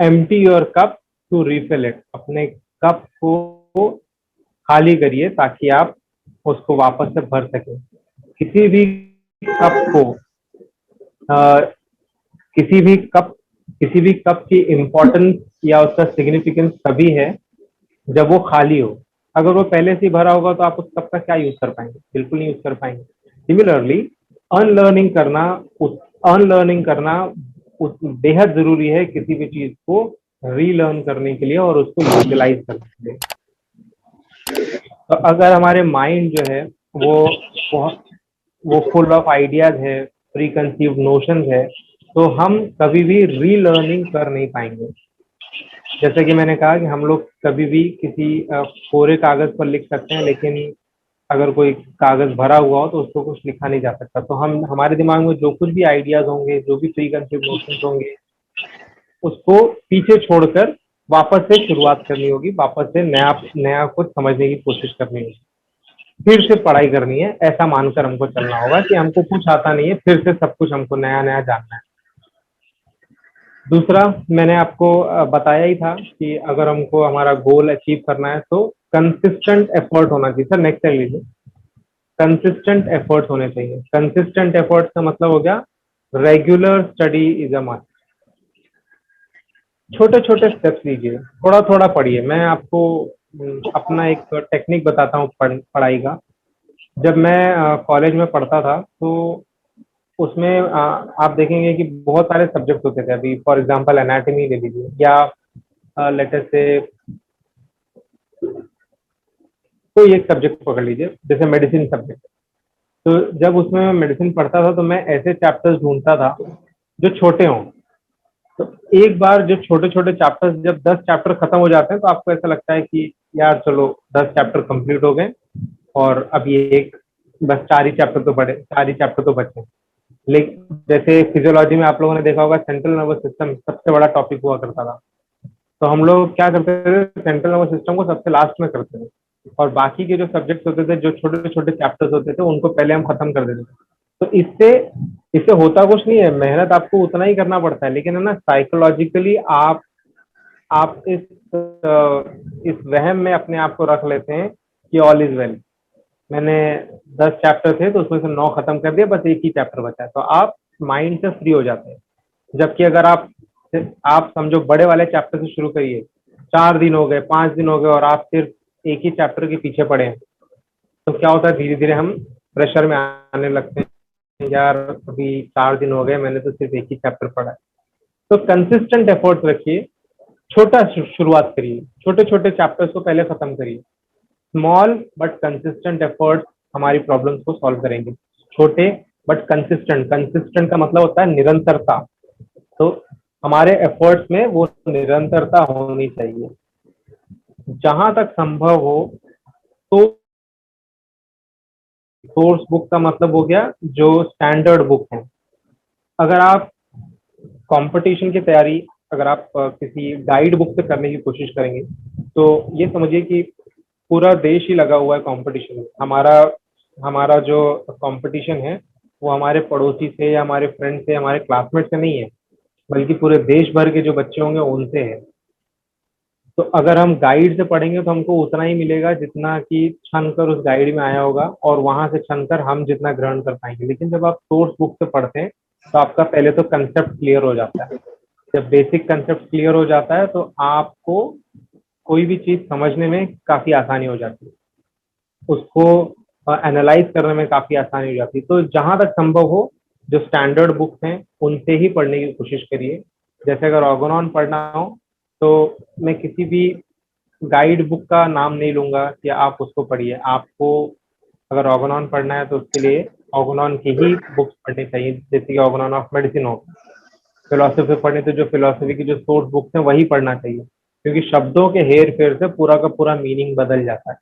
Empty your cup to refill it. अपने कप को खाली करिए ताकि आप उसको वापस से भर सकें। किसी भी कप को किसी भी कप किसी भी कप की इम्पोर्टेंस या उसका सिग्निफिकेंस तभी है जब वो खाली हो। अगर वो पहले से ही भरा होगा तो आप उस कप का क्या यूज कर पाएंगे? बिल्कुल नहीं यूज कर पाएंगे। सिमिलरली अनलर्निंग करना उस अनलर्निंग करना उस बेहद जरूरी है किसी भी चीज को रीलर्न करने के लिए और उसको यूटिलाइज करने के लिए। तो अगर हमारे माइंड जो है वो वो, वो फुल ऑफ आइडियाज है, प्री कंसीव्ड नोशन है, तो हम कभी भी रीलर्निंग कर नहीं पाएंगे। जैसे कि मैंने कहा कि हम लोग कभी भी किसी कोरे कागज पर लिख सकते हैं, लेकिन अगर कोई कागज भरा हुआ हो तो उसको कुछ लिखा नहीं जा सकता। तो हम हमारे दिमाग में जो कुछ भी आइडियाज होंगे, जो भी प्री कंसीव्ड नोशन होंगे, उसको पीछे छोड़कर वापस से शुरुआत करनी होगी, वापस से नया नया कुछ समझने की कोशिश करनी होगी, फिर से पढ़ाई करनी है। ऐसा मानकर हमको चलना होगा कि हमको कुछ आता नहीं है, फिर से सब कुछ हमको नया नया जानना है। दूसरा, मैंने आपको बताया ही था कि अगर हमको हमारा गोल अचीव करना है तो कंसिस्टेंट एफर्ट होना चाहिए। सर नेक्स्ट टाइम लीजिए। कंसिस्टेंट एफर्ट्स होने चाहिए। कंसिस्टेंट एफर्ट्स का मतलब हो गया regular study is a must. छोटे छोटे स्टेप्स लीजिए, थोड़ा थोड़ा पढ़िए। मैं आपको अपना एक टेक्निक बताता हूँ पढ़ाई का। जब मैं कॉलेज में पढ़ता था तो उसमें आप देखेंगे कि बहुत सारे सब्जेक्ट होते थे। अभी फॉर एग्जांपल एनाटॉमी ले लीजिए, या लेटर से कोई एक सब्जेक्ट पकड़ लीजिए, जैसे मेडिसिन सब्जेक्ट। तो जब उसमें मैं मेडिसिन पढ़ता था तो मैं ऐसे चैप्टर्स ढूंढता था जो छोटे हों। तो एक बार जब छोटे छोटे चैप्टर्स, जब 10 चैप्टर खत्म हो जाते हैं तो आपको ऐसा लगता है कि यार चलो 10 चैप्टर कंप्लीट हो गए और अब ये एक बस 4 ही चैप्टर तो बचे। लेकिन जैसे फिजियोलॉजी में आप लोगों ने देखा होगा, सेंट्रल नर्वस सिस्टम सबसे बड़ा टॉपिक हुआ करता था। तो हम लोग क्या करते थे, सेंट्रल नर्वस सिस्टम को सबसे लास्ट में करते थे और बाकी के जो सब्जेक्ट्स होते थे, जो छोटे छोटे चैप्टर्स होते थे, उनको पहले हम खत्म कर देते थे। तो इससे इससे होता कुछ नहीं है, मेहनत आपको उतना ही करना पड़ता है, लेकिन है ना, साइकोलॉजिकली आप इस वहम में अपने आप को रख लेते हैं कि ऑल इज वेल। मैंने 10 चैप्टर थे तो उसमें से 9 खत्म कर दिया, बस एक ही चैप्टर बचा है, तो आप माइंड से फ्री हो जाते हैं। जबकि अगर आप समझो बड़े वाले चैप्टर से शुरू करिए, 4 दिन हो गए, 5 दिन हो गए और आप सिर्फ एक ही चैप्टर के पीछे पड़े हैं, तो क्या होता है, धीरे धीरे हम प्रेशर में आने लगते हैं, यार अभी 4 दिन हो गए, मैंने तो सिर्फ एक ही चैप्टर पढ़ा है। तो कंसिस्टेंट एफर्ट्स रखिए, छोटा शुरुआत करिए, छोटे छोटे चैप्टर्स को पहले खत्म करिए। स्मॉल बट कंसिस्टेंट एफर्ट्स हमारी प्रॉब्लम्स को सॉल्व करेंगे। छोटे बट कंसिस्टेंट, कंसिस्टेंट का मतलब होता है निरंतरता। तो हमारे एफर्ट्स में वो निरंतरता होनी चाहिए। जहां तक संभव हो तो सोर्स बुक का मतलब हो गया जो स्टैंडर्ड बुक है। अगर आप कंपटीशन की तैयारी, अगर आप किसी गाइड बुक से करने की कोशिश करेंगे, तो ये समझिए कि पूरा देश ही लगा हुआ है कंपटीशन में। हमारा हमारा जो कंपटीशन है वो हमारे पड़ोसी से या हमारे फ्रेंड से, हमारे क्लासमेट से नहीं है, बल्कि पूरे देश भर के जो बच्चे होंगे उनसे है। तो अगर हम गाइड से पढ़ेंगे तो हमको उतना ही मिलेगा जितना कि छन कर उस गाइड में आया होगा, और वहां से छन कर हम जितना ग्रहण कर पाएंगे। लेकिन जब आप सोर्स बुक से पढ़ते हैं तो आपका पहले तो कंसेप्ट क्लियर हो जाता है। जब बेसिक कंसेप्ट क्लियर हो जाता है तो आपको कोई भी चीज समझने में काफी आसानी हो जाती है, उसको एनालाइज करने में काफी आसानी हो जाती है। तो जहां तक संभव हो जो स्टैंडर्ड बुक्स हैं उनसे ही पढ़ने की कोशिश करिए। जैसे अगर ऑर्गेनॉन पढ़ना हो तो मैं किसी भी गाइड बुक का नाम नहीं लूंगा कि आप उसको पढ़िए। आपको अगर ऑर्गेनॉन पढ़ना है तो उसके लिए ऑर्गेनॉन की ही बुक्स पढ़नी चाहिए, जैसे कि ऑर्गेनॉन ऑफ मेडिसिन हो। फिलोसफी पढ़नी तो जो फिलोसफी की जो सोर्स बुक्स हैं वही पढ़ना चाहिए, क्योंकि शब्दों के हेर फेर से पूरा का पूरा मीनिंग बदल जाता है।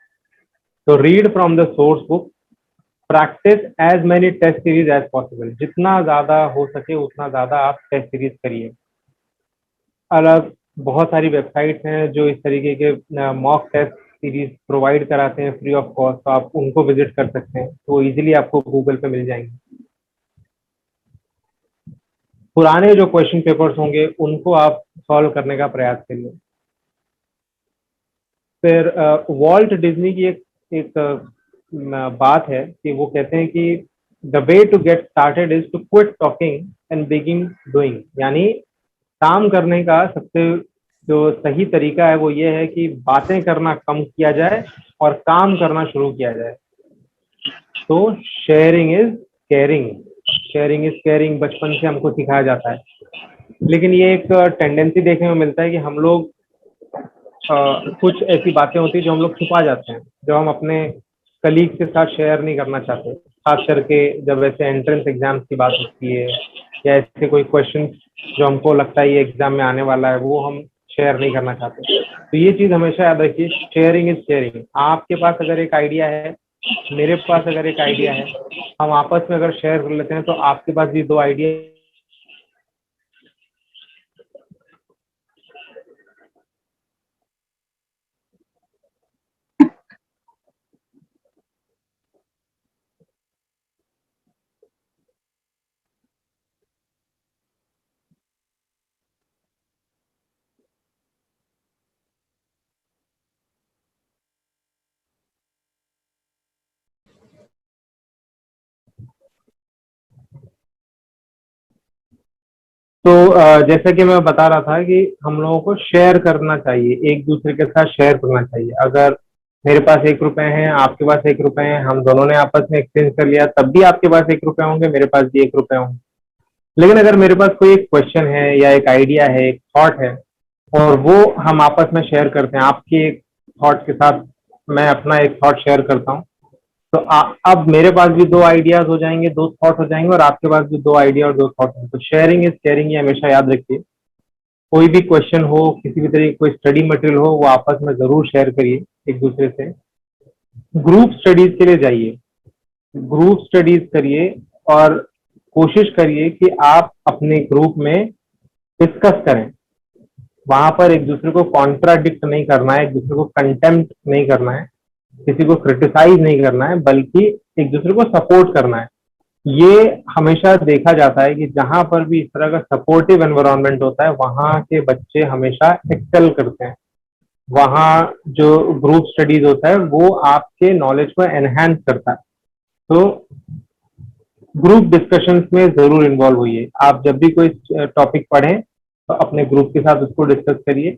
तो read from the source book, practise as many test series as possible. जितना ज्यादा हो सके उतना ज्यादा आप टेस्ट सीरीज करिए। अलग बहुत सारी वेबसाइट्स हैं जो इस तरीके के मॉक टेस्ट सीरीज प्रोवाइड कराते हैं फ्री ऑफ कॉस्ट, तो आप उनको विजिट कर सकते हैं, तो इजीली आपको गूगल पे मिल जाएंगे। पुराने जो क्वेश्चन पेपर्स होंगे उनको आप सॉल्व करने का प्रयास करिए। फिर वॉल्ट डिज्नी की एक बात है कि वो कहते हैं कि the way to get started is to quit talking and begin doing. यानी काम करने का सबसे जो सही तरीका है वो ये है कि बातें करना कम किया जाए और काम करना शुरू किया जाए। तो sharing is caring, sharing is caring बचपन से हमको सिखाया जाता है, लेकिन ये एक टेंडेंसी देखने में मिलता है कि हम लोग कुछ ऐसी बातें होती है जो हम लोग छुपा जाते हैं, जो हम अपने कलीग के साथ शेयर नहीं करना चाहते। खास करके जब ऐसे एंट्रेंस एग्जाम्स की बात होती है या ऐसे कोई क्वेश्चन जो हमको लगता है ये एग्जाम में आने वाला है, वो हम शेयर नहीं करना चाहते। तो ये चीज हमेशा याद रखिए, शेयरिंग इज केयरिंग। आपके पास अगर एक आइडिया है, मेरे पास अगर एक आइडिया है, हम आपस में अगर शेयर कर लेते हैं तो आपके पास भी 2 आइडिया। तो जैसा कि मैं बता रहा था कि हम लोगों को शेयर करना चाहिए, एक दूसरे के साथ शेयर करना चाहिए। अगर मेरे पास 1 रुपए है, आपके पास 1 रुपए है, हम दोनों ने आपस में एक्सचेंज कर लिया, तब भी आपके पास 1 रुपए होंगे, मेरे पास भी 1 रुपए होंगे। लेकिन अगर मेरे पास कोई एक क्वेश्चन है या एक आइडिया है, एक थॉट है, और वो हम आपस में शेयर करते हैं, आपके एक थॉट के साथ मैं अपना एक थॉट शेयर करता हूँ, तो अब मेरे पास भी 2 आइडियाज हो जाएंगे, 2 थॉट हो जाएंगे, और आपके पास भी 2 आइडिया और 2 थॉट होंगे। तो शेयरिंग इज केयरिंग, ये हमेशा याद रखिए। कोई भी क्वेश्चन हो, किसी भी तरह की कोई स्टडी मटेरियल हो, वो आपस में जरूर शेयर करिए एक दूसरे से। ग्रुप स्टडीज के लिए जाइए, ग्रुप स्टडीज करिए, और कोशिश करिए कि आप अपने ग्रुप में डिस्कस करें। वहां पर एक दूसरे को कॉन्ट्राडिक्ट नहीं करना है, एक दूसरे को कंटेम्प्ट नहीं करना है, किसी को क्रिटिसाइज नहीं करना है, बल्कि एक दूसरे को सपोर्ट करना है। ये हमेशा देखा जाता है कि जहां पर भी इस तरह का सपोर्टिव एनवायरनमेंट होता है, वहां के बच्चे हमेशा एक्सेल करते हैं। वहाँ जो ग्रुप स्टडीज होता है वो आपके नॉलेज को एनहांस करता है। तो ग्रुप डिस्कशंस में जरूर इन्वॉल्व होइए। आप जब भी कोई टॉपिक पढ़ें तो अपने ग्रुप के साथ उसको डिस्कस करिए।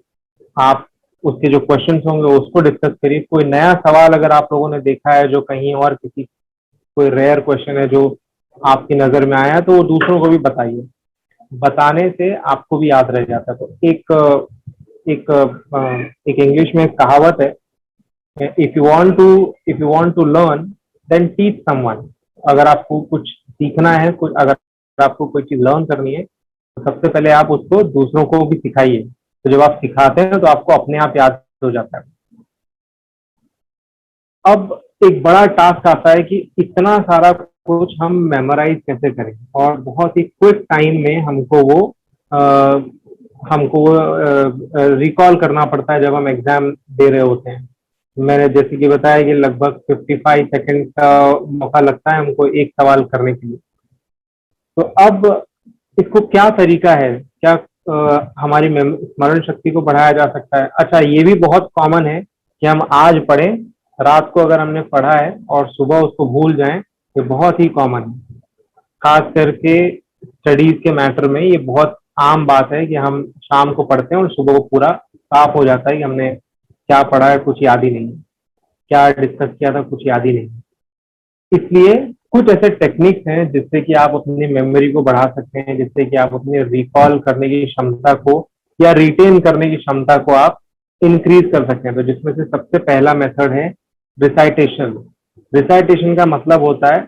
आप उसके जो क्वेश्चंस होंगे उसको डिस्कस करिए। कोई नया सवाल अगर आप लोगों ने देखा है जो कहीं और किसी, कोई रेयर क्वेश्चन है जो आपकी नजर में आया, तो वो दूसरों को भी बताइए। बताने से आपको भी याद रह जाता है। तो एक इंग्लिश में एक कहावत है, if you want to learn then teach someone. अगर आपको कुछ सीखना है, कुछ अगर आपको कोई चीज लर्न करनी है, तो सबसे पहले आप उसको दूसरों को भी सिखाइए। तो जब आप सिखाते हैं तो आपको अपने आप याद हो जाता है। अब एक बड़ा टास्क आता है कि इतना सारा कुछ हम मेमोराइज कैसे करें, और बहुत ही क्विक टाइम में हमको रिकॉल करना पड़ता है जब हम एग्जाम दे रहे होते हैं। मैंने जैसे कि बताया कि लगभग 55 सेकंड का मौका लगता है हमको एक सवाल करने के लिए। तो अब इसको क्या तरीका है, क्या हमारी स्मरण शक्ति को बढ़ाया जा सकता है? अच्छा, ये भी बहुत कॉमन है कि हम आज पढ़ें, रात को अगर हमने पढ़ा है और सुबह उसको भूल जाएं, ये बहुत ही कॉमन है। खास करके स्टडीज के मैटर में ये बहुत आम बात है कि हम शाम को पढ़ते हैं और सुबह को पूरा साफ हो जाता है कि हमने क्या पढ़ा है, कुछ याद ही नहीं, क्या डिस्कस किया था कुछ याद ही नहीं। इसलिए कुछ ऐसे टेक्निक्स हैं जिससे कि आप अपनी मेमोरी को बढ़ा सकते हैं, जिससे कि आप अपनी रिकॉल करने की क्षमता को या रिटेन करने की क्षमता को आप इंक्रीज कर सकते हैं। तो जिसमें से सबसे पहला मेथड है रिसाइटेशन। रिसाइटेशन का मतलब होता है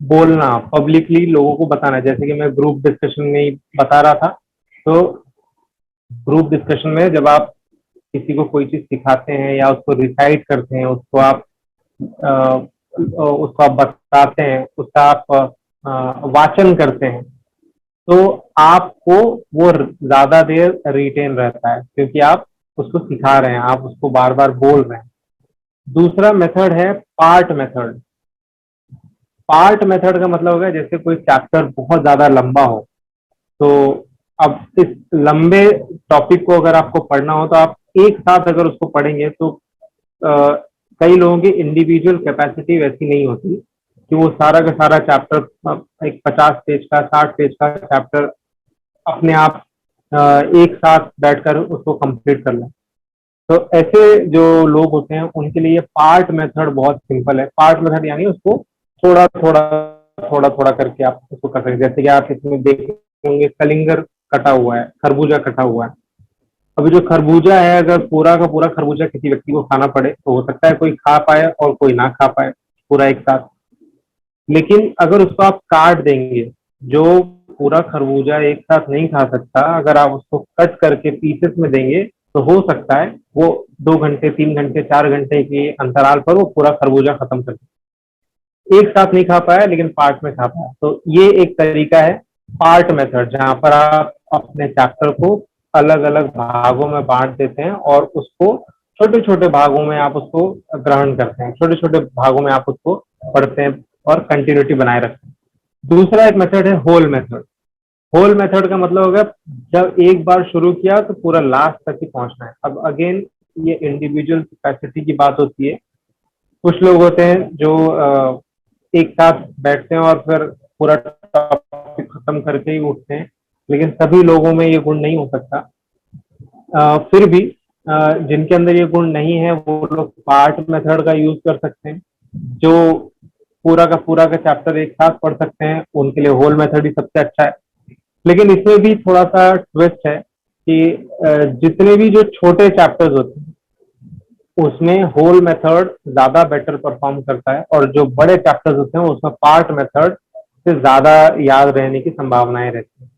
बोलना, पब्लिकली लोगों को बताना। जैसे कि मैं ग्रुप डिस्कशन में ही बता रहा था, तो ग्रुप डिस्कशन में जब आप किसी को कोई चीज सिखाते हैं या उसको रिसाइट करते हैं, उसको आप बताते हैं, उसका आप वाचन करते हैं, तो आपको वो ज्यादा देर रिटेन रहता है, क्योंकि आप उसको सिखा रहे हैं, आप उसको बार बार बोल रहे हैं। दूसरा मेथड है पार्ट मेथड। पार्ट मेथड का मतलब होगा जैसे कोई चैप्टर बहुत ज्यादा लंबा हो, तो अब इस लंबे टॉपिक को अगर आपको पढ़ना हो तो आप एक साथ अगर उसको पढ़ेंगे तो कई लोगों की इंडिविजुअल कैपेसिटी वैसी नहीं होती कि वो सारा का सारा चैप्टर एक 50 पेज का 60 पेज का चैप्टर अपने आप एक साथ बैठकर उसको कंप्लीट कर लें। तो ऐसे जो लोग होते हैं उनके लिए पार्ट मेथड बहुत सिंपल है। पार्ट मेथड यानी उसको थोड़ा थोड़ा थोड़ा थोड़ा करके आप उसको कर सकते हैं। जैसे कि आप इसमें देखेंगे कलिंगर कटा हुआ है, खरबूजा कटा हुआ है। अभी जो खरबूजा है, अगर पूरा का पूरा खरबूजा किसी व्यक्ति को खाना पड़े तो हो सकता है कोई खा पाए और कोई ना खा पाए पूरा एक साथ। लेकिन अगर उसको आप काट देंगे, जो पूरा खरबूजा एक साथ नहीं खा सकता, अगर आप उसको कट करके पीसेस में देंगे तो हो सकता है वो 2 घंटे 3 घंटे 4 घंटे के अंतराल पर वो पूरा खरबूजा खत्म कर दे। एक साथ नहीं खा पाया लेकिन पार्ट में खा पाया। तो ये एक तरीका है पार्ट मेथड, जहां पर आप अपने चैप्टर को अलग अलग भागों में बांट देते हैं और उसको छोटे छोटे भागों में आप उसको ग्रहण करते हैं, छोटे छोटे भागों में आप उसको पढ़ते हैं और कंटिन्यूटी बनाए रखते हैं। दूसरा एक मेथड है होल मेथड। होल मेथड का मतलब होगा जब एक बार शुरू किया तो पूरा लास्ट तक ही पहुंचना है। अब अगेन ये इंडिविजुअल कैपेसिटी की बात होती है। कुछ लोग होते हैं जो एक साथ बैठते हैं और फिर पूरा टॉपिक खत्म करके ही उठते हैं, लेकिन सभी लोगों में ये गुण नहीं हो सकता। फिर भी जिनके अंदर ये गुण नहीं है वो लोग पार्ट मेथड का यूज कर सकते हैं। जो पूरा का चैप्टर एक साथ पढ़ सकते हैं उनके लिए होल मेथड ही सबसे अच्छा है। लेकिन इसमें भी थोड़ा सा ट्विस्ट है कि जितने भी जो छोटे चैप्टर्स होते हैं उसमें होल मेथड ज्यादा बेटर परफॉर्म करता है, और जो बड़े चैप्टर्स होते हैं उसमें पार्ट मेथड से ज्यादा याद रहने की संभावनाएं रहती है।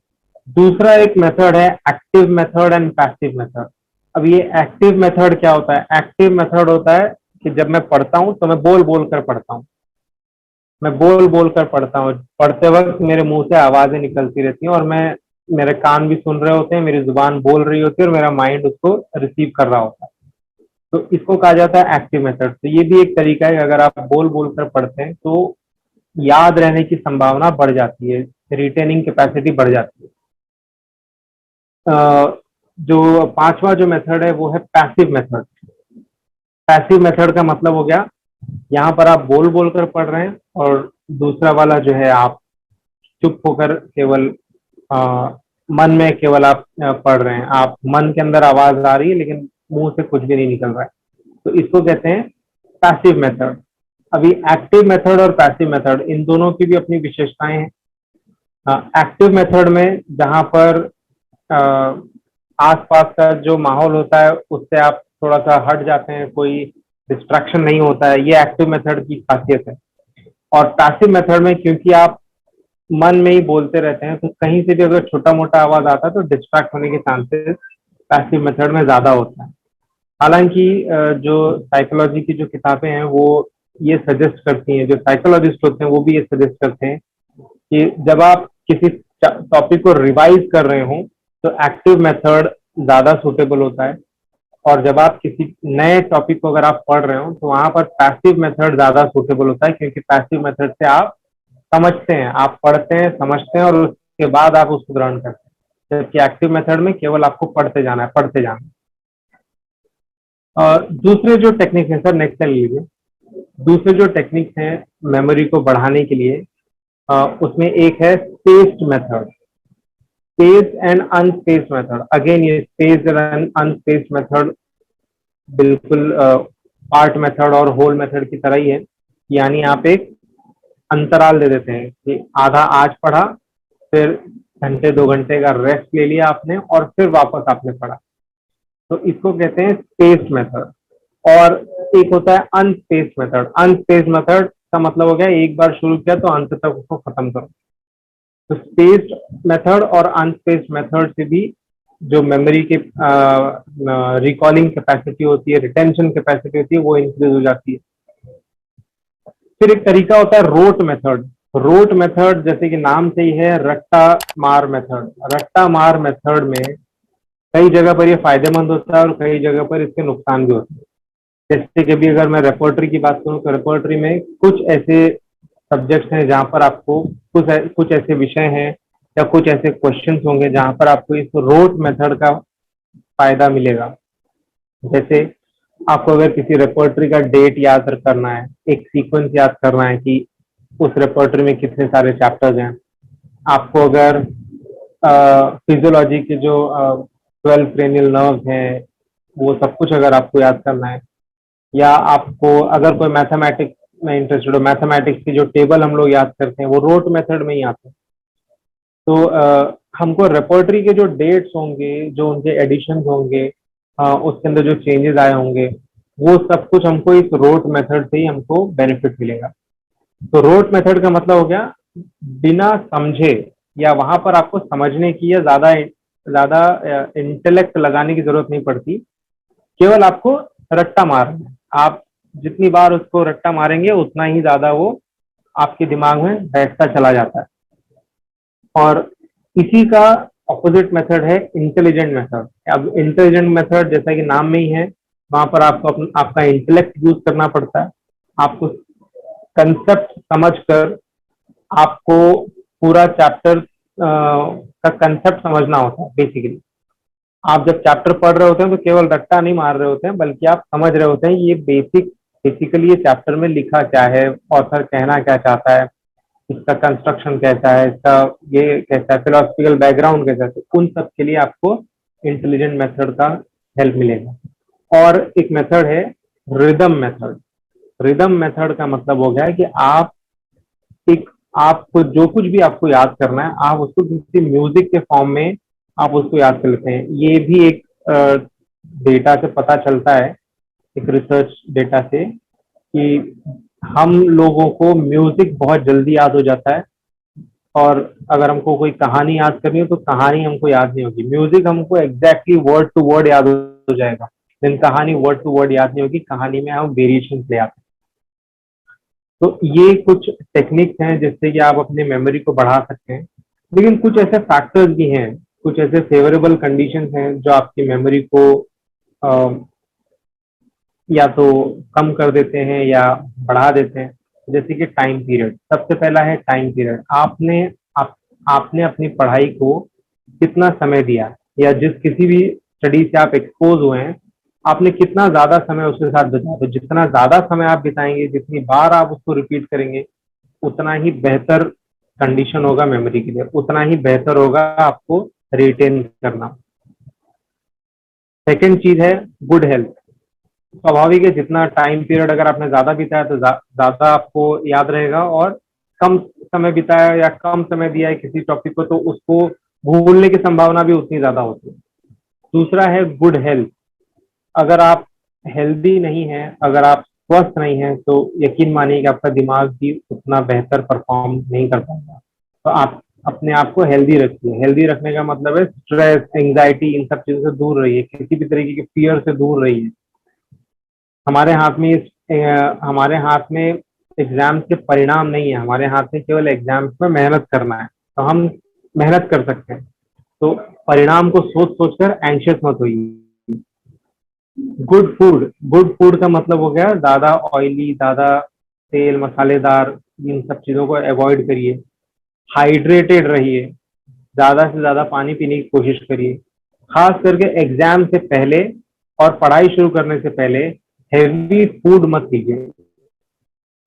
दूसरा एक मेथड है active method and passive method. अब ये एक्टिव मेथड क्या होता है? एक्टिव मेथड होता है कि जब मैं पढ़ता हूँ तो मैं बोल बोल कर पढ़ता हूँ, मैं बोल बोल कर पढ़ता हूँ, पढ़ते वक्त मेरे मुंह से आवाजें निकलती रहती हैं, और मैं, मेरे कान भी सुन रहे होते हैं, मेरी जुबान बोल रही होती है, और मेरा माइंड उसको रिसीव कर रहा होता है। तो इसको कहा जाता है एक्टिव मेथड। तो ये भी एक तरीका है, अगर आप बोल बोल कर पढ़ते हैं तो याद रहने की संभावना बढ़ जाती है, रिटेनिंग कैपेसिटी बढ़ जाती है। जो पांचवा जो मेथड है वो है पैसिव मेथड। पैसिव मेथड का मतलब हो गया, यहाँ पर आप बोल बोल कर पढ़ रहे हैं, और दूसरा वाला जो है आप चुप होकर केवल मन में केवल आप पढ़ रहे हैं, आप मन के अंदर आवाज आ रही है लेकिन मुंह से कुछ भी नहीं निकल रहा है, तो इसको कहते हैं पैसिव मेथड। अभी एक्टिव मेथड और पैसिव मेथड, इन दोनों की भी अपनी विशेषताएं हैं। एक्टिव मेथड में जहां पर आसपास का जो माहौल होता है उससे आप थोड़ा सा हट जाते हैं, कोई डिस्ट्रैक्शन नहीं होता है, ये एक्टिव मेथड की खासियत है। और पैसिव मेथड में क्योंकि आप मन में ही बोलते रहते हैं, तो कहीं से भी अगर छोटा मोटा आवाज आता है तो डिस्ट्रैक्ट होने के चांसेस पैसिव मेथड में ज्यादा होता है। हालांकि जो साइकोलॉजी की जो किताबें हैं वो ये सजेस्ट करती हैं, जो साइकोलॉजिस्ट होते हैं वो भी ये सजेस्ट करते हैं कि जब आप किसी टॉपिक को रिवाइज कर रहे हो तो एक्टिव मेथड ज्यादा सुटेबल होता है, और जब आप किसी नए टॉपिक को अगर आप पढ़ रहे हो तो वहां पर पैसिव मेथड ज्यादा सुटेबल होता है, क्योंकि पैसिव मेथड से आप समझते हैं, आप पढ़ते हैं, समझते हैं, और उसके बाद आप उसको ग्रहण करते हैं, जबकि एक्टिव मेथड में केवल आपको पढ़ते जाना है, पढ़ते जाना है। और दूसरे जो टेक्निक है सर, नेक्स्ट ले लीजिए। दूसरे जो टेक्निक्स हैं मेमोरी को बढ़ाने के लिए, उसमें एक है spaced method, spaced and unspaced method. Again ये स्पेस्ड एंड अनस्पेस्ड मेथड बिल्कुल पार्ट मेथड और होल मेथड की तरह ही है, यानी आप एक अंतराल दे देते हैं कि आधा आज पढ़ा, फिर घंटे 2 घंटे का रेस्ट ले लिया आपने, और फिर वापस आपने पढ़ा, तो इसको कहते हैं स्पेस्ड मेथड। और एक होता है अनस्पेस्ड मेथड। अनस्पेस्ड मेथड का मतलब हो गया एक बार शुरू किया तो अंत तक उसको खत्म करो। तो स्पेस्ड मेथड और अनस्पेस्ड मेथड से भी जो मेमोरी के रिकॉलिंग कैपेसिटी होती है, रिटेंशन कैपेसिटी होती है, वो इंक्रीज हो जाती है। फिर एक तरीका होता है रोट मेथड। रोट मेथड जैसे कि नाम से ही है, रट्टा मार मेथड। रट्टा मार मेथड में कई जगह पर ये फायदेमंद होता है और कई जगह पर इसके नुकसान भी होते हैं। जैसे कि अभी अगर मैं रेपर्टरी की बात करूं तो रेपर्टरी में कुछ ऐसे सब्जेक्ट्स हैं जहां पर आपको कुछ ऐसे विषय हैं या कुछ ऐसे क्वेश्चंस होंगे जहां पर आपको इस रोट मेथड का फायदा मिलेगा। जैसे आपको अगर किसी रेपर्टरी का डेट याद करना है, एक सीक्वेंस याद करना है कि उस रेपर्टरी में कितने सारे चैप्टर्स हैं, आपको अगर फिजियोलॉजी के जो 12 क्रेनियल नर्व्स हैं वो सब कुछ अगर आपको याद करना है, या आपको अगर कोई मैथमेटिक्स में इंटरेस्टेड हो, मैथमेटिक्स की जो टेबल हम लोग याद करते हैं वो रोट मेथड में ही आते हैं। तो हमको रेपर्टरी के जो डेट्स होंगे, जो उनके एडिशन होंगे, उसके अंदर जो चेंजेस आए होंगे, वो सब कुछ हमको इस रोट मेथड से ही हमको बेनिफिट मिलेगा। तो रोट मेथड का मतलब हो गया बिना समझे, या वहां पर आपको समझने की या ज्यादा इंटेलेक्ट लगाने की जरूरत नहीं पड़ती, केवल आपको रट्टा मारना है। आप जितनी बार उसको रट्टा मारेंगे उतना ही ज्यादा वो आपके दिमाग में बैठता चला जाता है। और इसी का ऑपोजिट मेथड है इंटेलिजेंट मेथड। अब इंटेलिजेंट मेथड जैसा कि नाम में ही है, वहां पर आपको आपका इंटेलेक्ट यूज करना पड़ता है। आपको कंसेप्ट समझकर आपको पूरा चैप्टर का कंसेप्ट समझना होता है। बेसिकली आप जब चैप्टर पढ़ रहे होते हैं तो केवल रट्टा नहीं मार रहे होते हैं, बल्कि आप समझ रहे होते हैं ये बेसिकली ये चैप्टर में लिखा क्या है, ऑथर कहना क्या चाहता है, इसका कंस्ट्रक्शन कैसा है, इसका ये कैसा है, फिलोसफिकल बैकग्राउंड कैसा है। तो उन सब के लिए आपको इंटेलिजेंट मेथड का हेल्प मिलेगा। और एक मेथड है रिदम मेथड। रिदम मेथड का मतलब हो गया है कि आपको जो कुछ भी आपको याद करना है, आप उसको किसी म्यूजिक के फॉर्म में आप उसको याद कर लेते हैं। ये भी एक डेटा से पता चलता है एक रिसर्च डेटा से कि हम लोगों को म्यूजिक बहुत जल्दी याद हो जाता है, और अगर हमको कोई कहानी याद करनी हो तो कहानी हमको याद नहीं होगी, म्यूजिक हमको एग्जैक्टली वर्ड टू वर्ड याद हो जाएगा, लेकिन कहानी वर्ड टू वर्ड याद नहीं होगी, कहानी में हम वेरिएशन ले आते हैं। तो ये कुछ टेक्निक्स हैं जिससे कि आप अपनी मेमोरी को बढ़ा सकते हैं, लेकिन कुछ ऐसे फैक्टर्स भी हैं, कुछ ऐसे फेवरेबल कंडीशंस हैं जो आपकी मेमोरी को या तो कम कर देते हैं या बढ़ा देते हैं। जैसे कि टाइम पीरियड, सबसे पहला है टाइम पीरियड। आपने अपनी पढ़ाई को कितना समय दिया, या जिस किसी भी स्टडी से आप एक्सपोज हुए हैं आपने कितना ज्यादा समय उसके साथ बिताया। तो जितना ज्यादा समय आप बिताएंगे, जितनी बार आप उसको रिपीट करेंगे, उतना ही बेहतर कंडीशन होगा मेमोरी के लिए, उतना ही बेहतर होगा आपको रिटेन करना। सेकेंड चीज है गुड हेल्थ। स्वाभाविक है, जितना टाइम पीरियड अगर आपने ज्यादा बिताया तो ज्यादा आपको याद रहेगा, और कम समय बिताया या कम समय दिया है किसी टॉपिक को तो उसको भूलने की संभावना भी उतनी ज्यादा होती है। दूसरा है गुड हेल्थ। अगर आप हेल्दी नहीं है, अगर आप स्वस्थ नहीं है, तो यकीन मानिए कि आपका दिमाग भी उतना बेहतर परफॉर्म नहीं कर पाएगा। तो आप अपने आप को हेल्दी रखिए। हेल्दी रखने का मतलब है स्ट्रेस, एंग्जाइटी, इन सब चीजों से दूर रहिए, किसी भी तरीके के फियर से दूर रहिए। हमारे हाथ में एग्जाम्स के परिणाम नहीं है, हमारे हाथ में केवल एग्जाम्स में मेहनत करना है, तो हम मेहनत कर सकते हैं। तो परिणाम को सोच सोचकर एंशियस मत होइए। गुड फूड का मतलब हो गया ज्यादा ऑयली, ज्यादा तेल मसालेदार, इन सब चीजों को अवॉइड करिए। हाइड्रेटेड रहिए, ज्यादा से ज्यादा पानी पीने की कोशिश करिए। खास करके एग्जाम से पहले और पढ़ाई शुरू करने से पहले हेवी फूड मत लीजिए।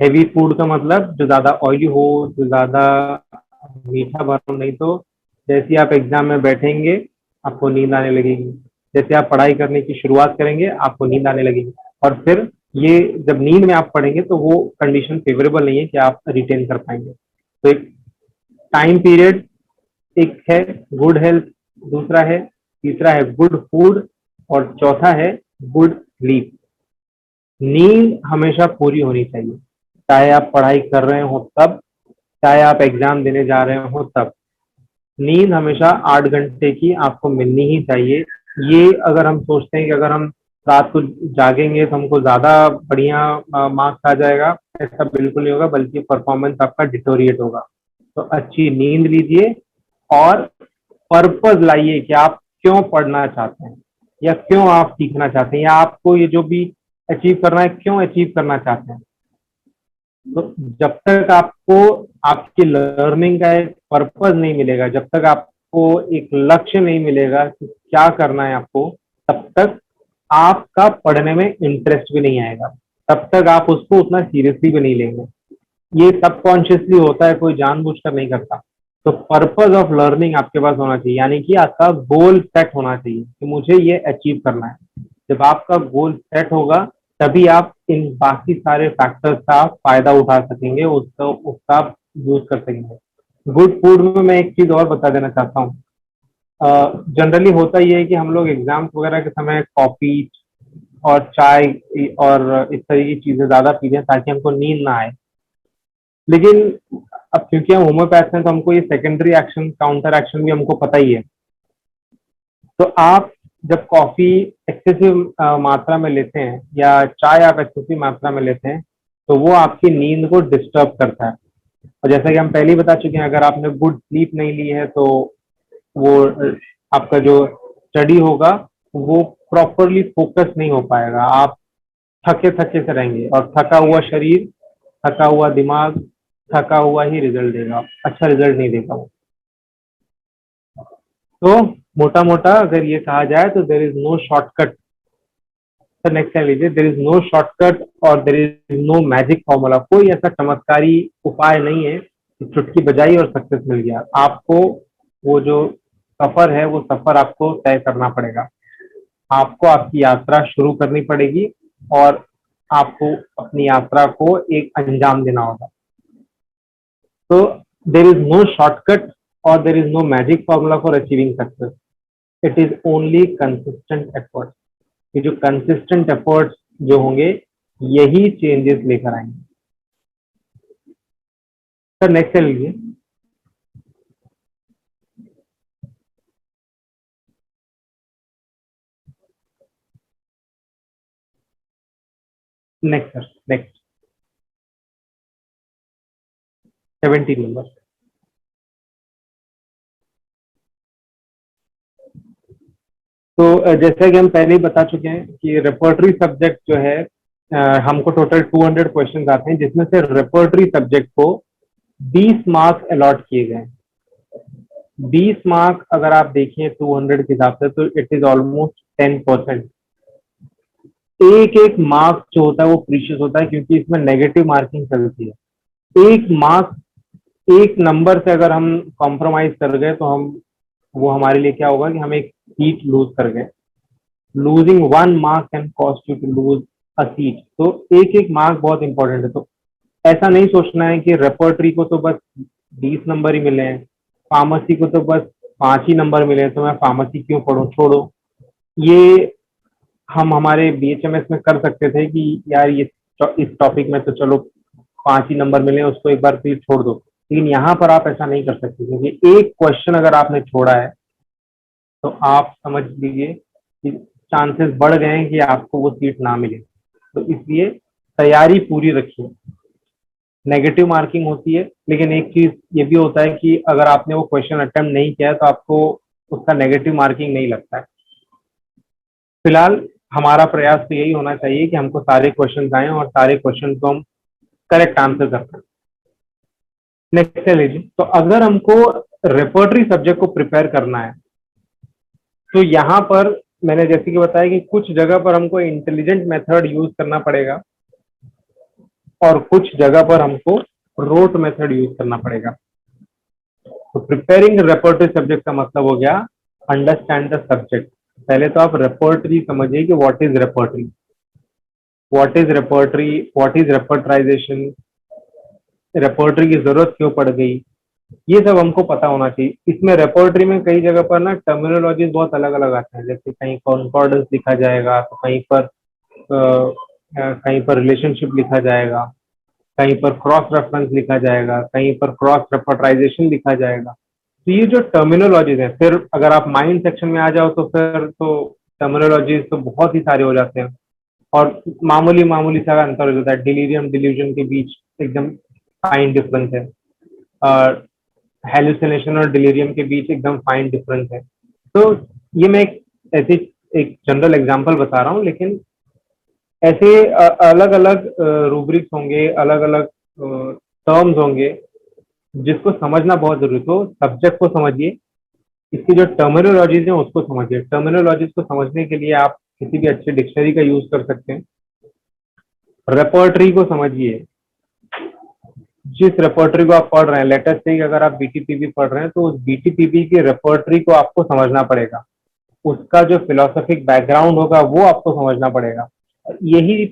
हेवी फूड का मतलब जो ज्यादा ऑयली हो, जो ज्यादा मीठा भरा, नहीं तो जैसे ही आप एग्जाम में बैठेंगे आपको नींद आने लगेगी, जैसे आप पढ़ाई करने की शुरुआत करेंगे आपको नींद आने लगेगी, और फिर ये जब नींद में आप पढ़ेंगे तो वो कंडीशन फेवरेबल नहीं है कि आप रिटेन कर पाएंगे। तो एक टाइम पीरियड, एक है गुड हेल्थ, दूसरा है, तीसरा है गुड फूड, और चौथा है गुड स्लीप। नींद हमेशा पूरी होनी चाहिए, चाहे आप पढ़ाई कर रहे हो तब, चाहे आप एग्जाम देने जा रहे हो तब। नींद हमेशा 8 घंटे की आपको मिलनी ही चाहिए। ये अगर हम सोचते हैं कि अगर हम रात को जागेंगे तो हमको ज्यादा बढ़िया मार्क्स आ जाएगा, ऐसा बिल्कुल नहीं होगा, बल्कि परफॉर्मेंस आपका डिटोरिएट होगा। तो अच्छी नींद लीजिए और पर्पस लाइए कि आप क्यों पढ़ना चाहते हैं, या क्यों आप सीखना चाहते हैं, या आपको ये जो भी अचीव करना है क्यों अचीव करना चाहते हैं। तो जब तक आपको आपकी लर्निंग का एक पर्पस नहीं मिलेगा, जब तक आपको एक लक्ष्य नहीं मिलेगा कि क्या करना है आपको, तब तक आपका पढ़ने में इंटरेस्ट भी नहीं आएगा, तब तक आप उसको उतना सीरियसली भी नहीं लेंगे। ये सबकॉन्शियसली होता है, कोई जानबूझकर नहीं करता। तो पर्पस ऑफ लर्निंग आपके पास होना चाहिए, यानी कि आपका गोल सेट होना चाहिए कि मुझे ये अचीव करना है। जब आपका गोल सेट होगा तभी आप इन बाकी सारे फैक्टर्स का फायदा उठा सकेंगे, उसका यूज कर सकेंगे। गुड फूड में मैं एक चीज और बता देना चाहता हूँ। जनरली होता ये है कि हम लोग एग्जाम्स वगैरह के समय कॉफी और चाय और इस तरह की चीजें ज्यादा पीते हैं ताकि हमको नींद ना आए। लेकिन अब क्योंकि हम होम्योपैथ हैं तो हमको ये सेकेंडरी एक्शन, काउंटर एक्शन भी हमको पता ही है। तो आप जब कॉफी एक्सेसिव मात्रा में लेते हैं या चाय आप एक्सेसिव मात्रा में लेते हैं तो वो आपकी नींद को डिस्टर्ब करता है। और जैसा कि हम पहले ही बता चुके हैं, अगर आपने गुड स्लीप नहीं ली है तो वो आपका जो स्टडी होगा वो प्रॉपरली फोकस नहीं हो पाएगा, आप थके थके से रहेंगे, और थका हुआ शरीर, थका हुआ दिमाग, थका हुआ ही रिजल्ट देगा, अच्छा रिजल्ट नहीं देगा वो। तो मोटा मोटा अगर ये कहा जाए तो there is no shortcut. Sir next time लीजिए, देर इज नो शॉर्टकट और there is no magic formula. कोई ऐसा चमत्कारी उपाय नहीं है कि चुटकी बजाई और सक्सेस मिल गया। आपको वो जो सफर है वो सफर आपको तय करना पड़ेगा, आपको आपकी यात्रा शुरू करनी पड़ेगी और आपको अपनी यात्रा को एक अंजाम देना होगा। तो देर इज नो शॉर्टकट और there is no magic formula for achieving success, it is only consistent effort. ये जो कंसिस्टेंट एफर्ट्स जो होंगे यही चेंजेस लेकर आएंगे। सर नेक्स्ट ले लीजिए। Next sir, next 17 number. तो जैसा कि हम पहले ही बता चुके हैं कि रेपर्टरी सब्जेक्ट जो है हमको टोटल 200 क्वेश्चंस आते हैं, जिसमें से रेपर्टरी सब्जेक्ट को 20 मार्क्स अलॉट किए गए हैं। 20 मार्क्स अगर आप देखें 200 के हिसाब से तो इट इज ऑलमोस्ट 10%। एक एक मार्क्स जो होता है वो प्रीशियस होता है, क्योंकि इसमें नेगेटिव मार्किंग चलती है। एक मार्क्स, एक नंबर से अगर हम कॉम्प्रोमाइज कर गए तो वो हमारे लिए क्या होगा कि हम एक सीट लूज कर गए। Losing 1 mark can cost you to lose a seat. तो एक एक मार्क बहुत इंपॉर्टेंट है। तो ऐसा नहीं सोचना है कि रेपर्टरी को तो बस 20 नंबर ही मिले हैं, फार्मेसी को तो बस 5 ही नंबर मिले हैं, तो मैं फार्मेसी क्यों पढ़ूं, छोड़ो। ये हम हमारे बीएचएमएस में कर सकते थे कि यार ये इस टॉपिक में तो चलो 5 ही नंबर मिले, उसको एक बार फिर छोड़ दो। लेकिन यहाँ पर आप ऐसा नहीं कर सकते, क्योंकि एक क्वेश्चन अगर आपने छोड़ा है तो आप समझ लीजिए कि चांसेस बढ़ गए हैं कि आपको वो सीट ना मिले। तो इसलिए तैयारी पूरी रखिए। नेगेटिव मार्किंग होती है, लेकिन एक चीज ये भी होता है कि अगर आपने वो क्वेश्चन अटेम्प्ट नहीं किया है तो आपको उसका नेगेटिव मार्किंग नहीं लगता है। फिलहाल हमारा प्रयास तो यही होना चाहिए कि हमको सारे क्वेश्चन आए और सारे क्वेश्चन को हम करेक्ट आंसर कर पाए। नेक्स्ट लीजिए। तो अगर हमको रेपर्टरी सब्जेक्ट को प्रिपेयर करना है तो यहाँ पर मैंने जैसे कि बताया कि कुछ जगह पर हमको इंटेलिजेंट मेथड यूज करना पड़ेगा और कुछ जगह पर हमको रोट मेथड यूज करना पड़ेगा। तो प्रिपेयरिंग रेपर्टरी सब्जेक्ट का मतलब हो गया अंडरस्टैंड द सब्जेक्ट। पहले तो आप रेपर्टरी समझिए कि what is repertory, what is repertory, what is repertorisation, repertory की जरूरत क्यों पड़ गई, ये सब हमको पता होना चाहिए। इसमें रेपर्टरी में कई जगह पर ना टर्मिनोलॉजीज बहुत अलग अलग आते हैं, जैसे कहीं कॉन्कॉर्डेंस लिखा जाएगा, तो कहीं पर रिलेशनशिप लिखा जाएगा, कहीं पर क्रॉस रेफरेंस लिखा जाएगा, कहीं पर क्रॉस रेपर्टराइजेशन लिखा जाएगा। तो ये जो टर्मिनोलॉजीज है, फिर अगर आप माइंड सेक्शन में आ जाओ तो फिर तो टर्मिनोलॉजीज तो बहुत ही सारे हो जाते हैं और मामूली मामूली सा अंतर हो जाता है। डिलीरियम डिल्यूजन के बीच एकदम फाइन डिफरेंस है, और हेलुसिनेशन और डिलीरियम के बीच एकदम फाइन डिफरेंस है। तो ये मैं एक जनरल एग्जांपल बता रहा हूँ, लेकिन ऐसे अलग अलग रूब्रिक्स होंगे, अलग अलग टर्म्स होंगे जिसको समझना बहुत जरूरी है। तो सब्जेक्ट को समझिए, इसकी जो टर्मिनोलॉजीज है उसको समझिए। टर्मिनोलॉजीज को समझने के लिए आप किसी भी अच्छे डिक्शनरी का यूज कर सकते हैं। रेपर्टरी को समझिए, जिस रेपर्टरी को आप पढ़ रहे हैं, लेटेस्ट से अगर आप बीटीपीबी पढ़ रहे हैं तो उस बीटीपीबी की रेपर्टरी को आपको समझना पड़ेगा, उसका जो फिलोसफिक बैकग्राउंड होगा वो आपको समझना पड़ेगा। यही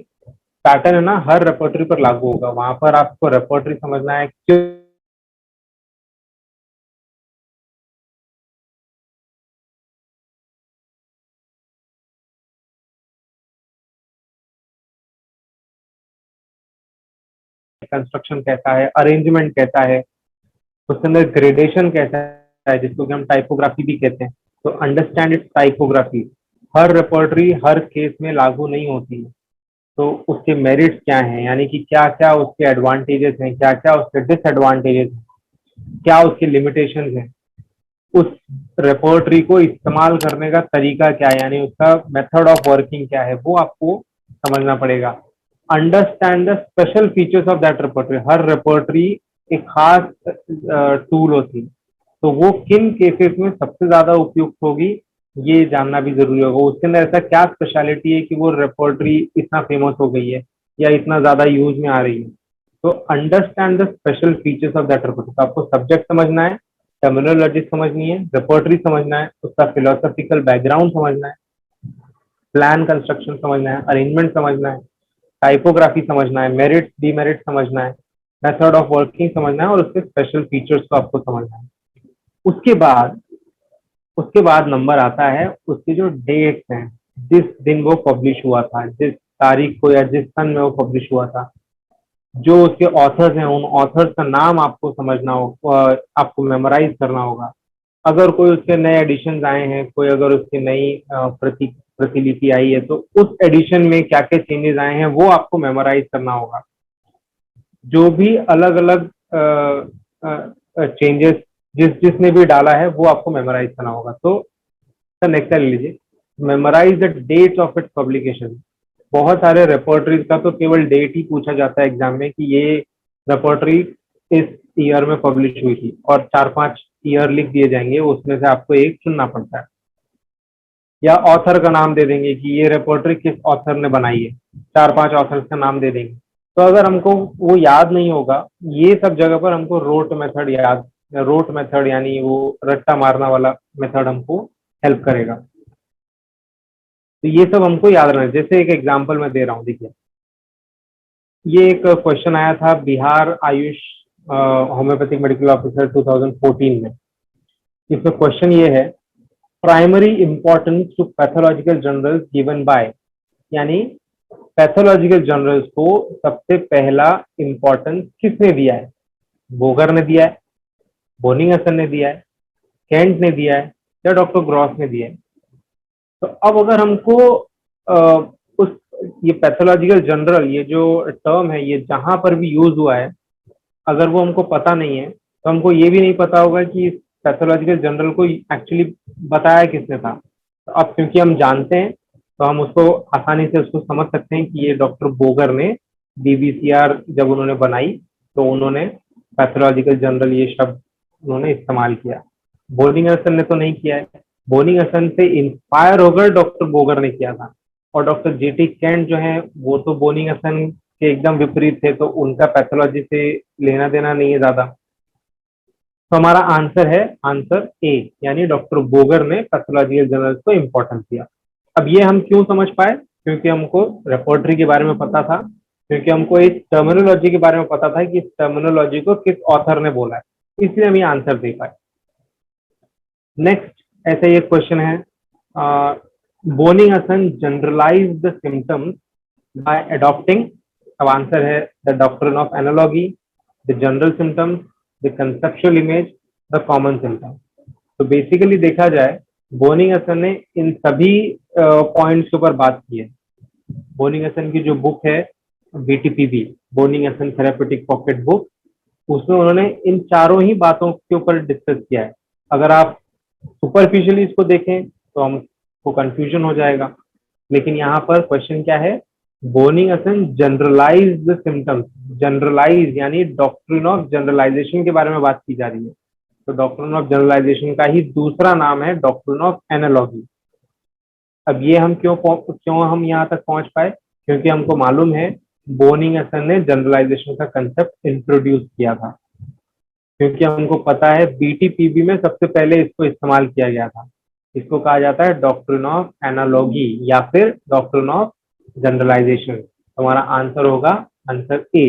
पैटर्न है ना हर रेपर्टरी पर लागू होगा। वहां पर आपको रेपर्टरी समझना है, क्यों कंस्ट्रक्शन कैसा है, अरेंजमेंट कैसा है, उसके अंदर ग्रेडेशन कैसा है, जिसको कि हम टाइपोग्राफी भी कहते हैं। तो understand it's typography. Her repertory her case में लागू नहीं होती है, तो उसके मेरिट्स क्या हैं, यानी कि क्या क्या उसके एडवांटेजेस हैं, क्या क्या उसके डिसएडवांटेजेस हैं, क्या उसके लिमिटेशंस हैं, उस रेपर्टरी को इस्तेमाल करने का तरीका क्या है, यानी उसका मेथड ऑफ वर्किंग क्या है, वो आपको समझना पड़ेगा। Understand the special features of that repertory. Her repertory एक खास टूल होती है, तो वो किन केसेस में सबसे ज्यादा उपयुक्त होगी ये जानना भी जरूरी होगा। उसके अंदर ऐसा क्या स्पेशलिटी है कि वो रेपर्टरी इतना फेमस हो गई है या इतना ज्यादा यूज में आ रही है। तो understand the special features of that repertory. तो आपको सब्जेक्ट समझना है, टर्मिनोलॉजी समझनी है, रेपर्टरी समझना है, उसका फिलोसफिकल बैकग्राउंड समझना है, प्लान कंस्ट्रक्शन समझना है, अरेंजमेंट समझना है, टाइपोग्राफी समझना है, मेरिट डीमेरिट समझना है, मेथड ऑफ वर्किंग समझना है और उसके स्पेशल फीचर्स को आपको समझना है। उसके बाद नंबर आता है उसके जो डेट्स हैं, जिस दिन वो पब्लिश हुआ था, जिस तारीख को या जिस सन में वो पब्लिश हुआ था, जो उसके ऑथर्स हैं उन ऑथर्स का नाम आपको समझना हो, आपको मेमोराइज करना होगा। अगर कोई उसके नए एडिशन आए हैं, कोई अगर उसकी नई प्रतिलिपि आई है, तो उस एडिशन में क्या क्या चेंजेस आए हैं वो आपको मेमोराइज करना होगा। जो भी अलग अलग चेंजेस जिसने भी डाला है वो आपको मेमोराइज करना होगा। तो सर नेक्स्ट ले लीजिए, memorise the dates of its publication. बहुत सारे रिपोर्टरीज का तो केवल डेट ही पूछा जाता है एग्जाम में कि ये रिपोर्टरी इस ईयर में पब्लिश हुई थी, और 4-5 ईयर लिख दिए जाएंगे, उसमें से आपको एक चुनना पड़ता है। या ऑथर का नाम दे देंगे कि ये रिपोर्टरी किस ऑथर ने बनाई है, 4-5 ऑथर्स का नाम दे देंगे। तो अगर हमको वो याद नहीं होगा, ये सब जगह पर हमको रोट मेथड यानी वो रट्टा मारना वाला मेथड हमको हेल्प करेगा। तो ये सब हमको याद रखना है। जैसे एक एग्जांपल मैं दे रहा हूँ, देखिए ये एक क्वेश्चन आया था Bihar Ayush homoeopathic medical officer 2014 में। इसमें क्वेश्चन ये है, primary importance to pathological journals given by, यानी पैथोलॉजिकल जर्नल्स को सबसे पहला इंपॉर्टेंस किसने दिया है? बोगर ने दिया है, बोनिंगसन ने दिया है, केंट ने दिया है, या डॉक्टर ग्रॉस ने दिया है? तो अब अगर हमको उस ये पैथोलॉजिकल जर्नल, ये जो टर्म है, ये जहां पर भी यूज हुआ है, अगर वो हमको पता नहीं है, तो हमको ये भी नहीं पता होगा कि इस पैथोलॉजिकल जर्नल को एक्चुअली बताया किसने था। तो अब क्योंकि हम जानते हैं, तो हम उसको आसानी से उसको समझ सकते हैं कि ये डॉक्टर बोगर ने बीबीसीआर जब उन्होंने बनाई, तो उन्होंने पैथोलॉजिकल जर्नल ये शब्द उन्होंने इस्तेमाल किया। बोनिंगसन ने तो नहीं किया है। बोनिंगसन से इंस्पायर होकर डॉक्टर बोगर ने किया था, और डॉक्टर जेटी केंट जो है वो तो बोनिंगसन के एकदम विपरीत थे, तो उनका पैथोलॉजी से लेना देना नहीं है ज्यादा। तो हमारा आंसर है आंसर ए, यानी डॉक्टर बोगर ने पैथोलॉजिकल जर्नल्स को इम्पोर्टेंस दिया। अब ये हम क्यों समझ पाए? क्योंकि हमको रिपोर्टरी के बारे में पता था, क्योंकि हमको इस टर्मिनोलॉजी के बारे में पता था कि इस टर्मिनोलॉजी को किस ऑथर ने बोला है, इसलिए हम ये आंसर दे पाए। नेक्स्ट ऐसा ये क्वेश्चन है, Boenninghausen generalise the symptoms by adopting. अब आंसर है the doctrine of analogy, the general symptoms, the conceptual image, the common symptom. तो बेसिकली देखा जाए, बोनिंगसन ने इन सभी पॉइंट्स के ऊपर बात की है। बोनिंगसन की जो बुक है BTPB, बोनिंगसन थेरेपेटिक पॉकेट बुक, उसमें उन्होंने इन चारों ही बातों के ऊपर डिस्कस किया है। अगर आप सुपरफिशियली इसको देखें तो हमको कंफ्यूजन हो जाएगा, लेकिन यहाँ पर क्वेश्चन क्या है, Boenninghausen generalise the symptoms. Generalise यानी डॉक्ट्रिन ऑफ जनरलाइजेशन के बारे में बात की जा रही है। तो डॉक्ट्रिन ऑफ जनरलाइजेशन का ही दूसरा नाम है डॉक्ट्रिन ऑफ एनालॉजी। अब ये हम क्यों हम यहाँ तक पहुंच पाए? क्योंकि हमको मालूम है बोनिंगसन ने जनरलाइजेशन का कंसेप्ट इंट्रोड्यूस किया था, क्योंकि हमको पता है BTPB में सबसे पहले इसको इस्तेमाल किया गया था। इसको कहा जाता है डॉक्ट्रिन ऑफ एनालॉजी या फिर डॉक्ट्रिन ऑफ जनरलाइजेशन। हमारा आंसर होगा आंसर ए।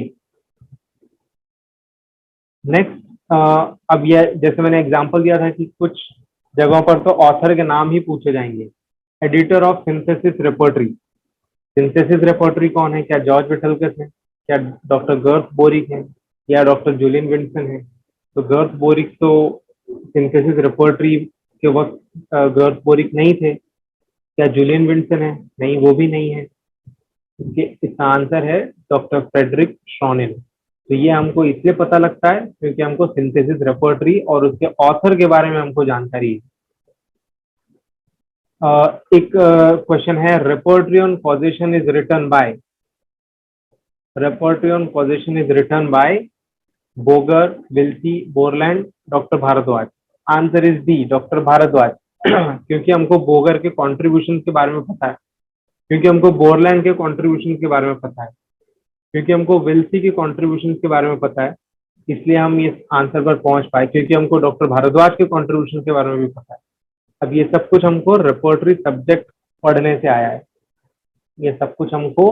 नेक्स्ट, अब ये जैसे मैंने एग्जांपल दिया था कि कुछ जगहों पर तो ऑथर के नाम ही पूछे जाएंगे। Editor of synthesis repertory, synthesis repertory कौन है? क्या जॉर्ज विटलकस है? क्या डॉक्टर गर्थ बोरिक है? या डॉक्टर जूलियन विंसन है? तो गर्थ बोरिक तो सिंथेसिस रिपोर्टरी के वक्त गर्थ बोरिक नहीं थे। क्या जूलियन विंसन है? नहीं, वो भी नहीं है। इसका आंसर है डॉक्टर फ्रेडरिक श्रोनेन। तो ये हमको इसलिए पता लगता है क्योंकि हमको सिंथेसिस रिपोर्टरी और उसके ऑथर के बारे में हमको जानकारी है। एक क्वेश्चन है, repertory on causation is written by, repertory on causation is written by Boger, Wilsey, Borland, doctor Bhardwaj. Answer is D, doctor Bhardwaj. क्योंकि हमको बोगर के कॉन्ट्रीब्यूशन के बारे में पता है, क्योंकि हमको बोरलैंड के कॉन्ट्रीब्यूशन के बारे में पता है, क्योंकि हमको विल्सी के कॉन्ट्रीब्यूशन के बारे में पता है, इसलिए हम इस आंसर पर पहुंच पाए। क्योंकि हमको डॉक्टर भारद्वाज के कॉन्ट्रीब्यूशन के बारे में भी पता है। अब ये सब कुछ हमको रिपोर्टरी सब्जेक्ट पढ़ने से आया है, ये सब कुछ हमको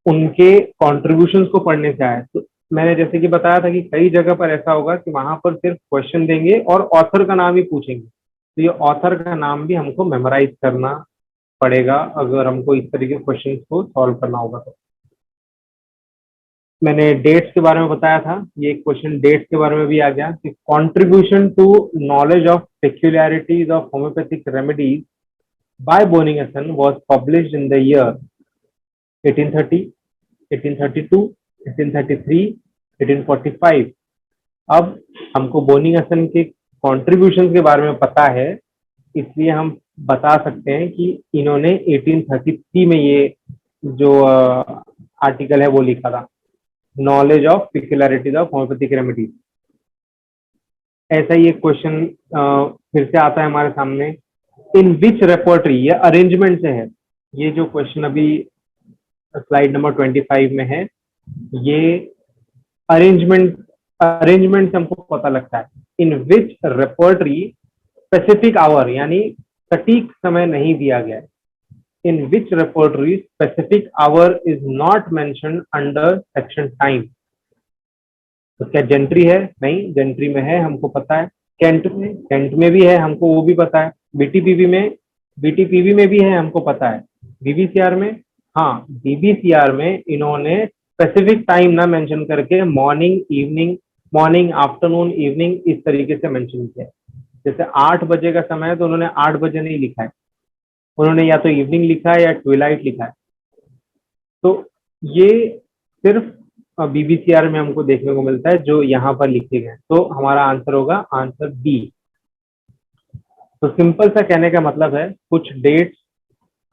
उनके कॉन्ट्रीब्यूशन को पढ़ने से आया है। तो मैंने जैसे कि बताया था कि कई जगह पर ऐसा होगा कि वहां पर सिर्फ क्वेश्चन देंगे और ऑथर का नाम ही पूछेंगे, तो ये ऑथर का नाम भी हमको मेमोराइज करना पड़ेगा अगर हमको इस तरीके के क्वेश्चन को सॉल्व करना होगा तो। मैंने डेट्स के बारे में बताया था, ये क्वेश्चन डेट्स के बारे में भी आ गया कि contribution to knowledge of peculiarities of homoeopathic remedies by Boenninghausen was published in the year 1830, 1832, 1833, 1845। अब हमको बोनिंगसन के कॉन्ट्रीब्यूशन के बारे में पता है, इसलिए हम बता सकते हैं कि इन्होंने 1833 में ये जो आर्टिकल है वो लिखा था, knowledge of peculiarities of homoeopathic remedies. ऐसा ही एक क्वेश्चन फिर से आता है हमारे सामने, इन विच रेपर्टरी, ये अरेंजमेंट से है, ये जो क्वेश्चन अभी स्लाइड नंबर 25 में है, ये अरेंजमेंट से हमको पता लगता है। In which repertory specific hour, यानी सटीक समय नहीं दिया गया है। In which repertory specific hour is not mentioned under section time. तो क्या जेंट्री है? नहीं, जेंट्री में है, हमको पता है। कैंट में भी है, हमको वो भी पता है। बीटीपीवी में भी है, हमको पता है। बीबीसीआर में, हाँ, बीबीसीआर में इन्होंने स्पेसिफिक टाइम ना मेंशन करके मॉर्निंग, आफ्टरनून, इवनिंग इस तरीके से मेंशन किया है। जैसे 8 बजे का समय है तो उन्होंने 8 बजे नहीं लिखा है, उन्होंने या तो इवनिंग लिखा है या ट्विलाइट लिखा है। तो ये सिर्फ बीबीसीआर में हमको देखने को मिलता है जो यहाँ पर लिखे गए। तो हमारा आंसर होगा आंसर बी। तो सिंपल सा कहने का मतलब है, कुछ डेट्स,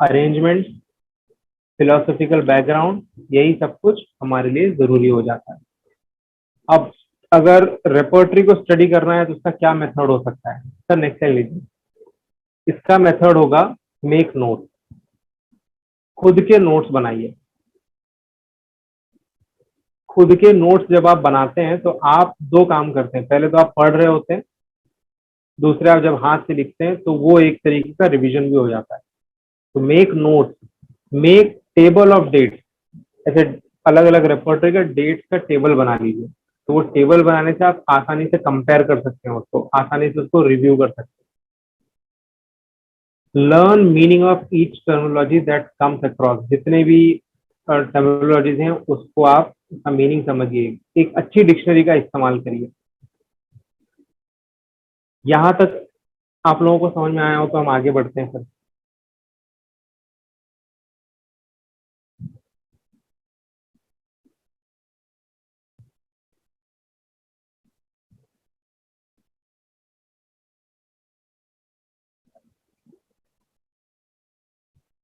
अरेंजमेंट, फिलोसॉफिकल बैकग्राउंड, यही सब कुछ हमारे लिए जरूरी हो जाता है। अब अगर रेपर्टरी को स्टडी करना है तो उसका क्या मेथड हो सकता है? सर नेक्स्ट स्लाइड लीजिए। इसका मेथड होगा मेक नोट, खुद के नोट्स बनाइए। खुद के नोट्स जब आप बनाते हैं तो आप 2 काम करते हैं, पहले तो आप पढ़ रहे होते हैं, दूसरे आप जब हाथ से लिखते हैं तो वो एक तरीके का रिवीजन भी हो जाता है। तो make notes, make table of dates, ऐसे अलग अलग रेपर्टरी का डेट्स का टेबल बना लीजिए। तो वो टेबल बनाने से आप आसानी से कंपेयर कर सकते हैं, उसको आसानी से उसको रिव्यू कर सकते हैं। Learn meaning of each terminology that comes across, जितने भी टर्मिनोलॉजीज हैं उसको आप उसका मीनिंग समझिए, एक अच्छी डिक्शनरी का इस्तेमाल करिए। यहां तक आप लोगों को समझ में आया हो तो हम आगे बढ़ते हैं। सर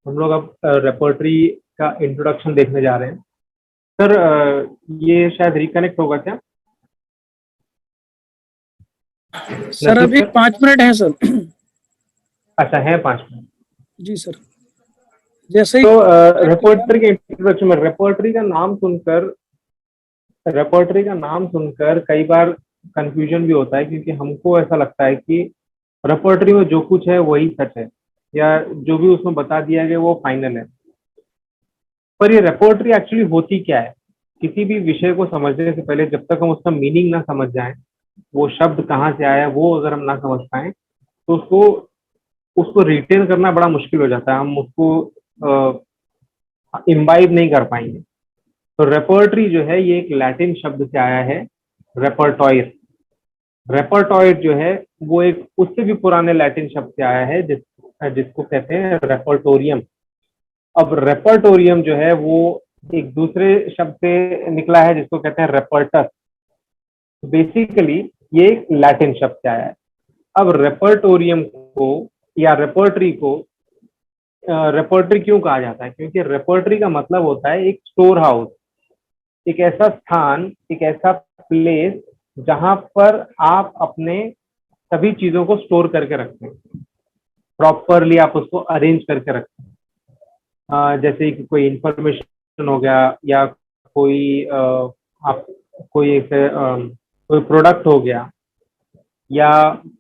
हम लोग अब रेपर्टरी का इंट्रोडक्शन देखने जा रहे हैं। सर ये शायद रिकनेक्ट होगा क्या? सर नसीब अभी सर? 5 मिनट है सर। अच्छा है 5 मिनट। जी सर, जैसे ही तो रेपर्टरी के इंट्रोडक्शन में रेपर्टरी का नाम सुनकर कई बार कंफ्यूजन भी होता है, क्योंकि हमको ऐसा लगता है कि रेपर्टरी में जो कुछ है वही सच है, या जो भी उसमें बता दिया गया वो फाइनल है। पर ये रेपर्टरी एक्चुअली होती क्या है? किसी भी विषय को समझने से पहले जब तक हम उसका मीनिंग ना समझ जाएं, वो शब्द कहाँ से आया है वो अगर हम ना समझ पाए तो उसको उसको रिटेन करना बड़ा मुश्किल हो जाता है, हम उसको इम्बाइब नहीं कर पाएंगे। तो रेपर्टरी जो है ये एक लैटिन शब्द से आया है, रेपर्टॉयर। रेपर्टॉयर जो है वो एक उससे भी पुराने लैटिन शब्द से आया है जिसको कहते हैं रेपर्टोरियम। अब रेपर्टोरियम जो है वो एक दूसरे शब्द से निकला है जिसको कहते हैं रेपर्टस। बेसिकली ये एक लैटिन शब्द से आया है। अब रेपर्टोरियम को या रेपर्टरी क्यों कहा जाता है? क्योंकि रेपर्टरी का मतलब होता है एक स्टोर हाउस, एक ऐसा स्थान, एक ऐसा प्लेस जहां पर आप अपने सभी चीजों को स्टोर करके रखते हैं, प्रॉपरली आप उसको अरेंज करके रखते हैं। जैसे कि कोई इंफॉर्मेशन हो गया, या कोई आप कोई ऐसे कोई प्रोडक्ट हो गया, या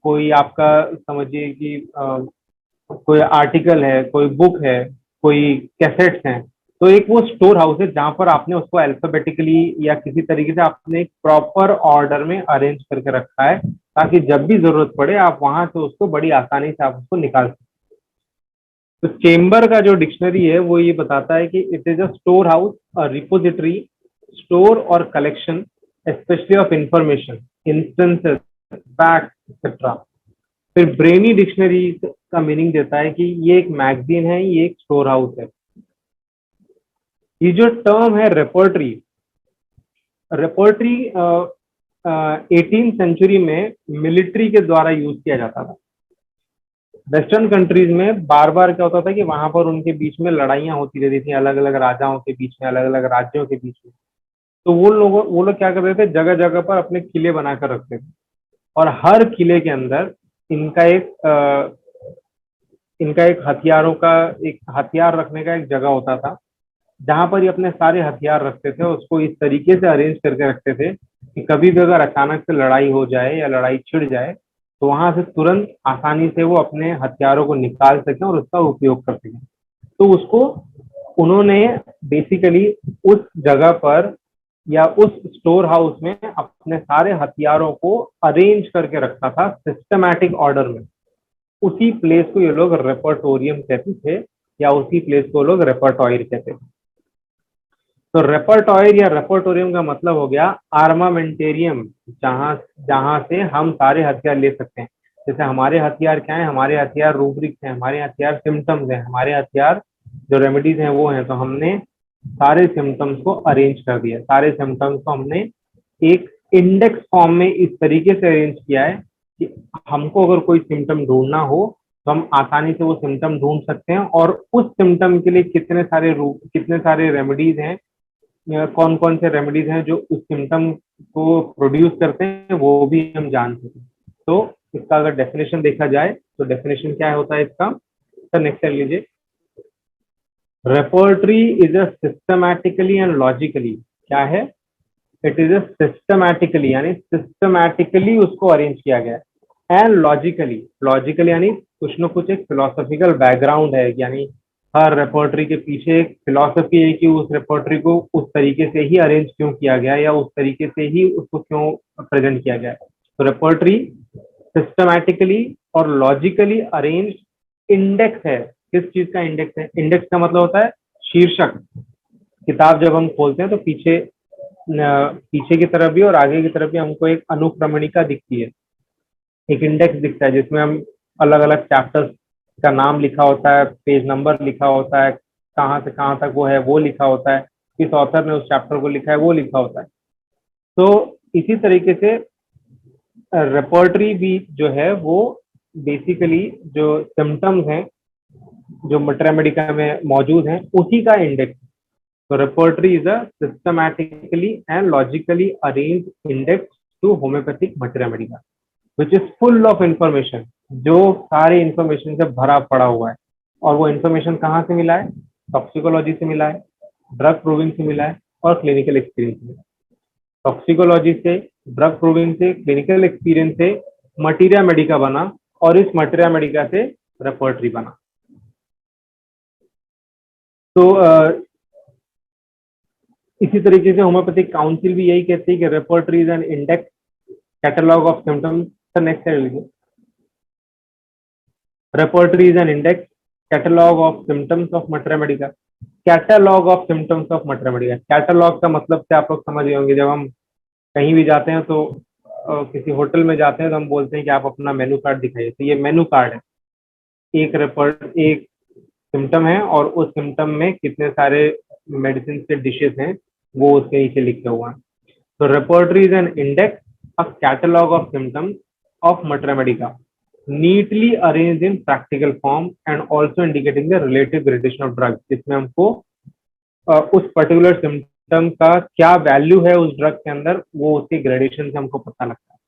कोई आपका समझिए कि कोई आर्टिकल है, कोई बुक है, कोई कैसेट्स हैं। तो एक वो स्टोर हाउस है जहां पर आपने उसको अल्फाबेटिकली या किसी तरीके से आपने एक प्रॉपर ऑर्डर में अरेंज करके रखा है, ताकि जब भी जरूरत पड़े आप वहां से उसको बड़ी आसानी से आप उसको निकाल सकते। तो चेम्बर का जो डिक्शनरी है वो ये बताता है कि it is a store house, a repository, store और collection specially of information, instances, facts etcetera. फिर ब्रेनी डिक्शनरी का मीनिंग देता है कि ये एक मैगजीन है, ये एक स्टोर हाउस है। ये जो टर्म है रेपर्टरी, रेपर्टरी 18th सेंचुरी में मिलिट्री के द्वारा यूज किया जाता था। वेस्टर्न कंट्रीज में बार बार क्या होता था कि वहां पर उनके बीच में लड़ाइयां होती रहती थी, अलग अलग राजाओं के बीच में, अलग अलग राज्यों के बीच में। तो वो लोग क्या करते थे, जगह जगह पर अपने किले बनाकर रखते थे, और हर किले के अंदर इनका एक हथियारों का, एक हथियार रखने का एक जगह होता था, जहां पर ये अपने सारे हथियार रखते थे। उसको इस तरीके से अरेंज करके रखते थे कि कभी भी अगर अचानक से लड़ाई हो जाए या लड़ाई छिड़ जाए तो वहां से तुरंत आसानी से वो अपने हथियारों को निकाल सकें और उसका उपयोग कर सकें। तो उसको उन्होंने बेसिकली उस जगह पर या उस स्टोर हाउस में अपने सारे हथियारों को अरेंज करके रखा था सिस्टमैटिक ऑर्डर में। उसी प्लेस को ये लोग रेपर्टोरियम कहते थे, या उसी प्लेस को लोग रेपर्टॉयर कहते थे। तो रेपर्टॉयर या रेपर्टोरियम का मतलब हो गया आर्मामेंटेरियम, जहां जहां से हम सारे हथियार ले सकते हैं। जैसे हमारे हथियार क्या है, हमारे हथियार रूब्रिक्स हैं, हमारे हथियार सिम्टम्स हैं, हमारे हथियार जो रेमेडीज हैं वो हैं। तो हमने सारे सिम्टम्स को अरेंज कर दिया, सारे सिम्टम्स को हमने एक इंडेक्स फॉर्म में इस तरीके से अरेंज किया है कि हमको अगर कोई सिम्टम ढूंढना हो तो हम आसानी से वो सिम्टम ढूंढ सकते हैं, और उस सिम्टम के लिए कितने सारे रेमेडीज हैं, कौन कौन से रेमेडीज हैं जो उस सिम्टम को प्रोड्यूस करते हैं, वो भी हम जान सकते हैं। तो इसका अगर डेफिनेशन देखा जाए तो डेफिनेशन क्या होता है इसका, सर नेक्स्ट कर लीजिए। Repertory is a systematically and logically, क्या है, इट इज अ सिस्टमैटिकली, यानी सिस्टमैटिकली उसको अरेंज किया गया है, एंड लॉजिकली यानी कुछ न कुछ एक फिलोसॉफिकल बैकग्राउंड है, यानी हर रेपर्टरी के पीछे एक फिलॉसफी है कि उस रेपर्टरी को उस तरीके से ही अरेंज क्यों किया गया या उस तरीके से ही उसको क्यों प्रेजेंट किया गया। तो रेपर्टरी सिस्टमैटिकली और लॉजिकली अरेंज इंडेक्स है। किस चीज का इंडेक्स है? इंडेक्स का मतलब होता है शीर्षक। किताब जब हम खोलते हैं तो पीछे की तरफ भी और आगे की तरफ भी हमको एक अनुक्रमणिका दिखती है, एक इंडेक्स दिखता है जिसमें हम अलग अलग चैप्टर्स का नाम लिखा होता है, पेज नंबर लिखा होता है, कहाँ से कहाँ तक वो है वो लिखा होता है, किस ऑथर ने उस चैप्टर को लिखा है वो लिखा होता है। तो इसी तरीके से रेपर्टरी भी जो है वो बेसिकली जो सिम्टम्स हैं जो मटेरिया मेडिका में मौजूद हैं उसी का इंडेक्स। तो repertory is a systematically and logically arrange index to homoeopathic materia medica which is full of information, जो सारे इंफॉर्मेशन से भरा पड़ा हुआ है। और वो इंफॉर्मेशन कहाँ से मिला है? टॉक्सिकोलॉजी से मिला है, ड्रग प्रूविंग से मिला है, और क्लिनिकल एक्सपीरियंस से। टॉक्सिकोलॉजी से, ड्रग प्रूविंग से, क्लिनिकल एक्सपीरियंस से मटीरिया मेडिका बना, और इस मटीरिया मेडिका से रेपर्टरी बना। तो इसी तरीके से होम्योपैथिक काउंसिल भी यही कहती है कि repertory is an index catalogue of symptoms. Next है लीजिए। Repertory is an index catalogue of symptoms of materia Medica. Catalogue of symptoms of materia Medica, catalogue का मतलब से आप लोग समझ गए होंगे, जब हम कहीं भी जाते हैं तो किसी होटल में जाते हैं तो हम बोलते हैं कि आप अपना मेनू कार्ड दिखाइए। तो ये मेनू कार्ड है, एक सिम्टम है और उस सिम्टम में कितने सारे मेडिसिन के डिशेस हैं वो उसके नीचे लिखे हुए हैं। तो repertory is an index, a catalogue of symptoms of materia Medica neatly arranged in practical form and also indicating the relative gradation of drugs, जिसमें हमको उस पर्टिकुलर सिम्टम का क्या वैल्यू है उस ड्रग के अंदर वो उसके ग्रेडेशन से हमको पता लगता है।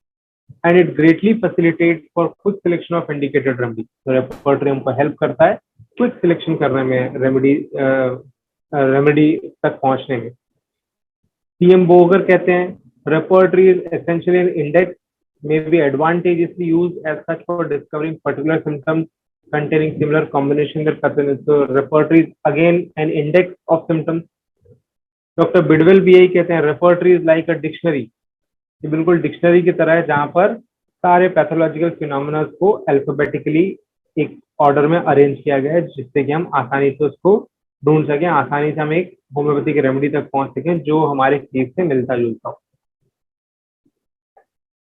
And it greatly facilitate for quick selection of indicated remedy. तो रेपर्टरी हमको हेल्प करता है क्विक सिलेक्शन करने में, रेमेडी तक पहुंचने में। सीएम बोगर कहते हैं repertory is essentially an index may be advantageously used as such for discovering particular symptoms containing similar combination that happen. So repertory is again an index of symptoms. Doctor Bidwell भी यही कहते हैं, repertory is like a dictionary. ये बिल्कुल dictionary की तरह है जहां पर सारे पैथोलॉजिकल फिनोमेना को अल्फाबेटिकली एक ऑर्डर में अरेंज किया गया है, जिससे कि हम आसानी से उसको ढूंढ सकें, आसानी से हम एक होम्योपैथिक रेमेडी तक पहुंच सकें जो हमारे केस से मिलता जुलता हो।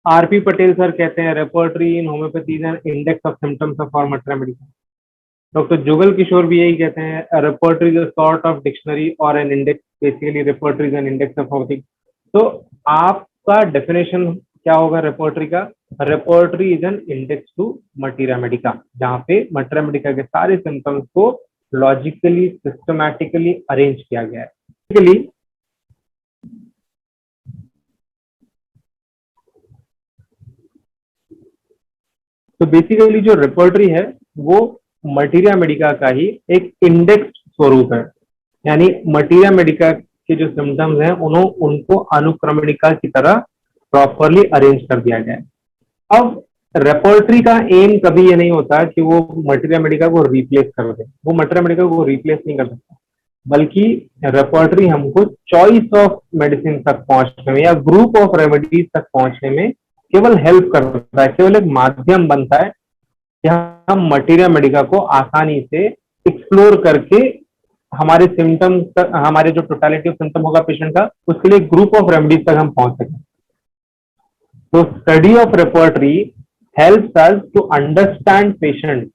आरपी पटेल सर कहते हैं repertory in homoeopathy is an index of symptoms of for matter medicine. Doctor Jugal Kishore भी यही कहते हैं, repertory is a sort of dictionary और an index, basically repertory is an index of homoeopathic. तो आपका डेफिनेशन क्या होगा रेपर्टरी का? Repertory is an index to materia medica, जहाँ पे मटीरिया मेडिका के सारे सिम्टम्स को लॉजिकली सिस्टमैटिकली अरेंज किया गया है। बेसिकली जो रेपर्टरी है वो मटीरिया मेडिका का ही एक इंडेक्स स्वरूप है, यानी मटीरिया मेडिका के जो सिम्टम्स हैं उनको अनुक्रमणिका की तरह प्रॉपरली अरेंज कर दिया गया है। अब रेपर्टरी का एम कभी ये नहीं होता कि वो मटीरिया मेडिका को रिप्लेस कर दे, वो मटीरिया मेडिका को रिप्लेस नहीं कर सकता, बल्कि रेपर्टरी हमको चॉइस ऑफ मेडिसिन तक पहुंचने में या ग्रुप ऑफ रेमेडीज तक पहुंचने में केवल हेल्प करता है, केवल एक माध्यम बनता है जहां हम मटीरिया मेडिका को आसानी से एक्सप्लोर करके हमारे सिम्टम्स तक, हमारे जो टोटलिटी ऑफ सिम्टम होगा पेशेंट का, उसके लिए ग्रुप ऑफ रेमेडीज तक हम पहुंच सकें। तो study of repertory helps us to understand patient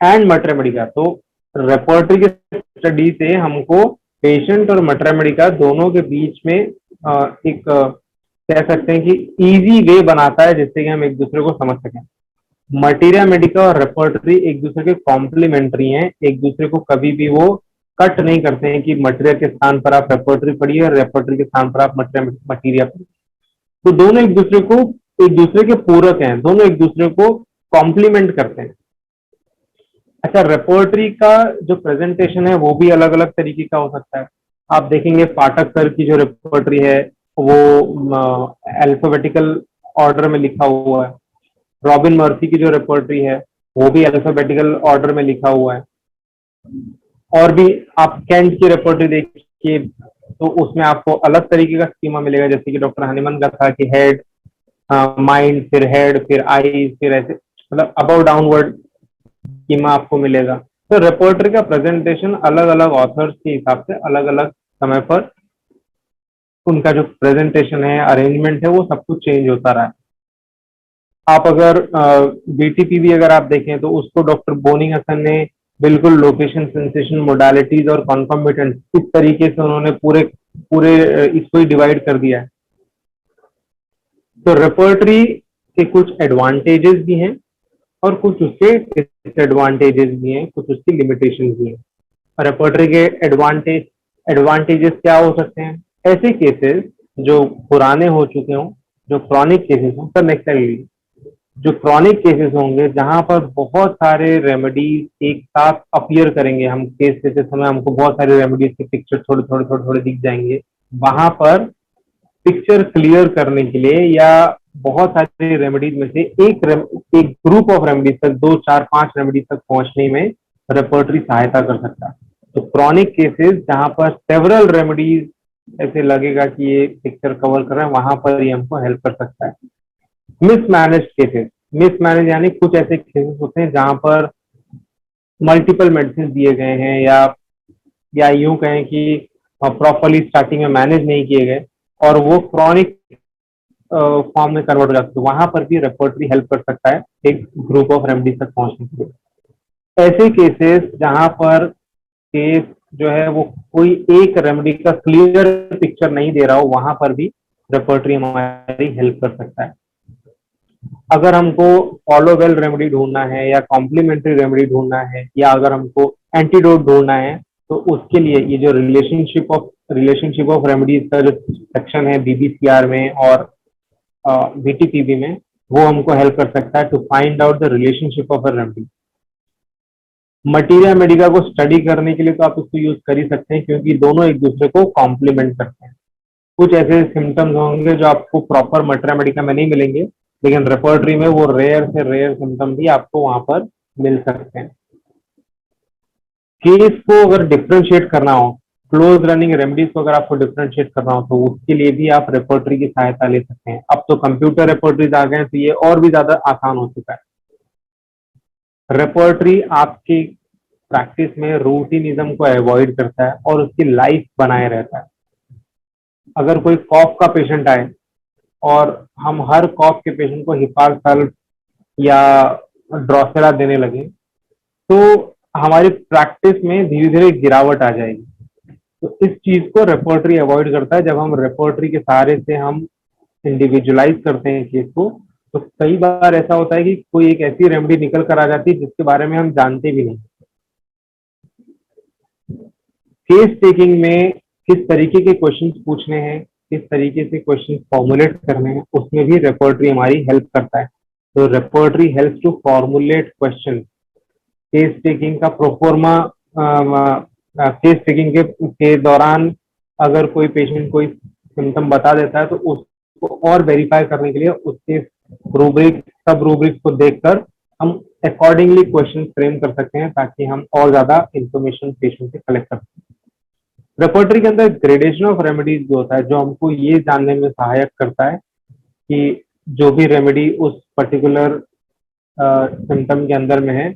and materia medica. तो रेपर्टरी के स्टडी से हमको पेशेंट और मटीरिया मेडिका दोनों के बीच में एक कह सकते हैं कि इजी वे बनाता है, जिससे कि हम एक दूसरे को समझ सकें। मटीरिया मेडिका और रेपर्टरी एक दूसरे के कॉम्प्लीमेंट्री हैं, एक दूसरे को कभी भी वो कट नहीं करते हैं कि मटीरिया के स्थान पर आप रेपर्टरी पढ़िए और रेपर्टरी के स्थान पर आप मटीरिया पढ़िए। तो दोनों एक दूसरे के पूरक हैं, दोनों एक दूसरे को कॉम्प्लीमेंट करते हैं। अच्छा, रेपर्टरी का जो प्रेजेंटेशन है वो भी अलग अलग तरीके का हो सकता है। आप देखेंगे पाठक सर की जो रेपर्टरी है वो अल्फाबेटिकल ऑर्डर में लिखा हुआ है, रॉबिन मर्फी की जो रेपर्टरी है वो भी अल्फाबेटिकल ऑर्डर में लिखा हुआ है, और भी आप कैंट की रेपर्टरी देखिए तो उसमें आपको अलग तरीके का स्कीमा मिलेगा, जैसे कि डॉक्टर हनीमन का था कि हेड, माइंड, फिर हेड, फिर आई, फिर ऐसे मतलब अबव डाउनवर्ड स्कीमा आपको मिलेगा। तो रेपर्टरी का प्रेजेंटेशन अलग अलग ऑथर्स के हिसाब से अलग अलग समय पर उनका जो प्रेजेंटेशन है, अरेंजमेंट है, वो सब कुछ चेंज होता रहा है। आप अगर बीटीपीवी अगर आप देखें तो उसको डॉक्टर बोनिंग हसन ने बिल्कुल लोकेशन, सेंसेशन, मोडालिटीज और कॉन्कॉमिटेंट इस तरीके से उन्होंने पूरे इसको ही डिवाइड कर दिया है। तो रेपर्टरी के कुछ एडवांटेजेस भी हैं और कुछ उसके डिसएडवांटेजेस भी हैं, कुछ उसकी लिमिटेशंस भी हैं। रेपर्टरी के एडवांटेजेस क्या हो सकते हैं? ऐसे केसेस जो पुराने हो चुके हों, जो क्रॉनिक केसेस हों, सर नेक्स्ट स्लाइड, जो क्रॉनिक केसेस होंगे जहां पर बहुत सारे रेमेडीज एक साथ अपीयर करेंगे, हम केस लेते समय हमको बहुत सारे रेमेडीज के पिक्चर थोड़े दिख जाएंगे, वहां पर पिक्चर क्लियर करने के लिए या बहुत सारे रेमेडीज में से एक ग्रुप ऑफ रेमेडीज तक, 2, 4, 5 रेमेडीज तक पहुंचने में रेपर्टरी सहायता कर सकता है। तो क्रॉनिक केसेस जहां पर सेवरल रेमेडीज ऐसे लगेगा कि ये पिक्चर कवर कर रहे हैं, वहां पर ये हमको हेल्प कर सकता है। मिसमैनेज केसेस, मिसमैनेज यानी कुछ ऐसे केसेस होते हैं जहां पर मल्टीपल मेडिसिन दिए गए हैं या यूं कहें कि प्रॉपरली स्टार्टिंग में मैनेज नहीं किए गए और वो क्रॉनिक फॉर्म में कन्वर्ट हो जाता है, तो वहां पर भी रेपर्टरी हेल्प कर सकता है एक ग्रुप ऑफ रेमेडीज तक पहुंचने के लिए। ऐसे केसेस जहां पर केस जो है वो कोई एक रेमेडी का क्लियर पिक्चर नहीं दे रहा हो, वहां पर भी रेपर्टरी हमारी हेल्प कर सकता है। अगर हमको फॉलो वेल रेमेडी ढूंढना है या कॉम्प्लीमेंट्री रेमेडी ढूंढना है या अगर हमको एंटीडोट ढूंढना है, तो उसके लिए ये जो रिलेशनशिप ऑफ रेमेडीज का जो सेक्शन है बीबीसीआर में और बीटीपीबी में, वो हमको हेल्प कर सकता है to find out the relationship of a remedy. Materia medica को स्टडी करने के लिए तो आप इसको यूज कर ही सकते हैं, क्योंकि दोनों एक दूसरे को कॉम्प्लीमेंट करते हैं। कुछ ऐसे सिम्टम्स होंगे जो आपको प्रॉपर मटीरिया मेडिका में नहीं मिलेंगे, लेकिन रेपर्टरी में वो रेयर से रेयर सिम्टम भी आपको वहां पर मिल सकते हैं। केस को अगर डिफ्रेंशिएट करना हो, क्लोज रनिंग रेमेडीज को अगर आपको डिफ्रेंशिएट करना हो, तो उसके लिए भी आप रेपर्टरी की सहायता ले सकते हैं। अब तो कंप्यूटर रेपर्टरीज आ गए हैं, तो ये और भी ज्यादा आसान हो चुका है। रेपर्टरी आपकी प्रैक्टिस में रूटीनिज्म को अवॉइड करता है और उसकी लाइफ बनाए रहता है। अगर कोई कॉफ का पेशेंट आए और हम हर कॉफ के पेशेंट को हिपार सल्फ या ड्रोसेरा देने लगे तो हमारी प्रैक्टिस में धीरे धीरे गिरावट आ जाएगी। तो इस चीज को रेपर्टरी अवॉइड करता है। जब हम रेपर्टरी के सहारे से हम इंडिविजुअलाइज करते हैं केस को, तो कई बार ऐसा होता है कि कोई एक ऐसी रेमेडी निकल कर आ जाती है जिसके बारे में हम जानते भी नहीं। केस टेकिंग में किस तरीके के क्वेश्चंस पूछने हैं, किस तरीके से क्वेश्चंस फॉर्मुलेट करने हैं, उसमें भी रेपर्टरी हमारी हेल्प करता है। तो repertory helps to formulate question. Case taking का प्रोफॉर्मा, केस टेकिंग के दौरान अगर कोई पेशेंट कोई सिम्टम बता देता है तो उसको और वेरीफाई करने के लिए उसके रूब्रिक सब रूब्रिक्स को देखकर हम अकॉर्डिंगली क्वेश्चन फ्रेम कर सकते हैं ताकि हम और ज्यादा इंफॉर्मेशन पेशेंट से कलेक्ट कर सकें। रेपर्टरी के अंदर ग्रेडेशन ऑफ रेमेडीज जो होता है, जो हमको ये जानने में सहायक करता है कि जो भी रेमेडी उस पर्टिकुलर सिम्टम के अंदर में है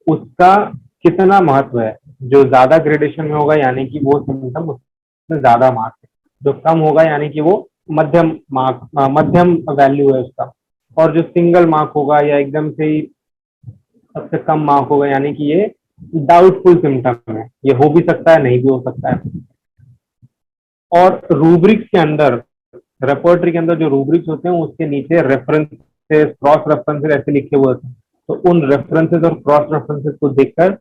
उसका कितना महत्व है। जो ज्यादा ग्रेडेशन में होगा यानी कि वो सिम्टम उसमें ज्यादा मार्क है, जो कम होगा यानी कि वो मध्यम मार्क, मध्यम वैल्यू है उसका, और जो सिंगल मार्क होगा या एकदम से ही सबसे कम मार्क होगा यानी कि ये डाउटफुल सिम्टम है, ये हो भी सकता है नहीं भी हो सकता है। और रूब्रिक्स के अंदर, रेपर्टरी के अंदर जो रूब्रिक्स होते हैं उसके नीचे रेफरेंसेस, क्रॉस रेफरेंसेस ऐसे लिखे हुए होते हैं। तो उन रेफरेंसेस और क्रॉस रेफरेंसेस को देखकर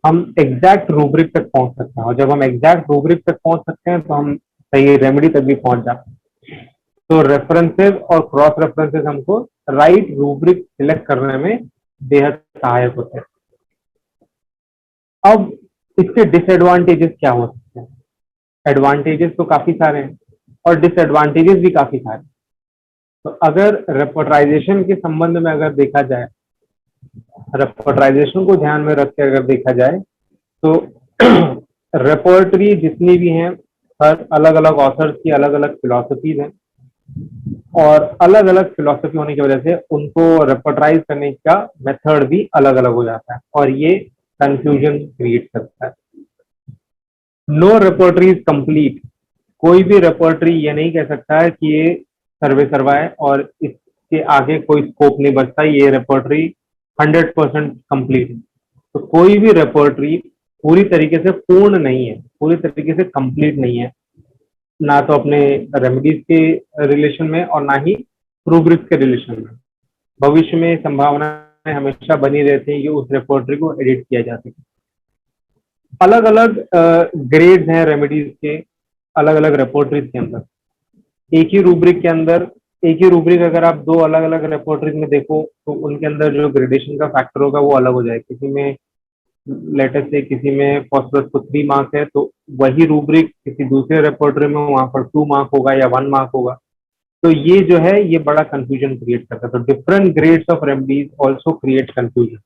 हम एग्जैक्ट रूब्रिक तक पहुंच सकते हैं, और जब हम एग्जैक्ट रूब्रिक तक पहुंच सकते हैं तो हम सही रेमेडी तक भी पहुंच जाते हैं। तो रेफरेंसेस और क्रॉस रेफरेंसेस हमको राइट रूब्रिक सिलेक्ट करने में बेहद सहायक होते हैं। अब इसके डिसएडवांटेजेस क्या हो सकते हैं? एडवांटेजेस तो काफी सारे हैं और डिसएडवांटेजेस भी काफी सारे। तो अगर रेपर्टराइजेशन के संबंध में अगर देखा जाए, रेपर्टराइजेशन को ध्यान में रख के अगर देखा जाए तो रेपर्टरी जितनी भी हैं हर अलग अलग ऑथर्स की अलग अलग फिलॉसफीज हैं, और अलग अलग फिलॉसफी होने की वजह से उनको रेपर्टराइज करने का मेथड भी अलग अलग हो जाता है और ये कंफ्यूजन क्रिएट करता है। No repertory is complete. कोई भी रेपर्टरी ये नहीं कह सकता है कि ये सर्वे सर्वाए और इसके आगे कोई स्कोप नहीं बचता, ये रेपर्टरी 100% कंप्लीट है। तो कोई भी रेपर्टरी पूरी तरीके से पूर्ण नहीं है, पूरी तरीके से कंप्लीट नहीं है, ना तो अपने रेमेडीज के रिलेशन में और ना ही रूब्रिक्स के रिलेशन में। भविष्य में संभावनाएं हमेशा बनी रहती है कि उस रेपर्टरी को एडिट किया जा सके। अलग अलग ग्रेड्स हैं रेमेडीज के अलग अलग रेपर्टरीज के अंदर। एक ही रूब्रिक के अंदर, एक ही रूब्रिक अगर आप दो अलग अलग रेपर्टरीज में देखो तो उनके अंदर जो ग्रेडेशन का फैक्टर होगा वो अलग हो जाएगा। किसी में लेटेस्ट से किसी में फॉस्फोरस को 3 मार्क्स है तो वही रूब्रिक किसी दूसरे रेपर्टरी में वहां पर 2 मार्क होगा या 1 मार्क होगा। तो ये जो है ये बड़ा कंफ्यूजन क्रिएट करता है। तो different grades of remedies also create confusion.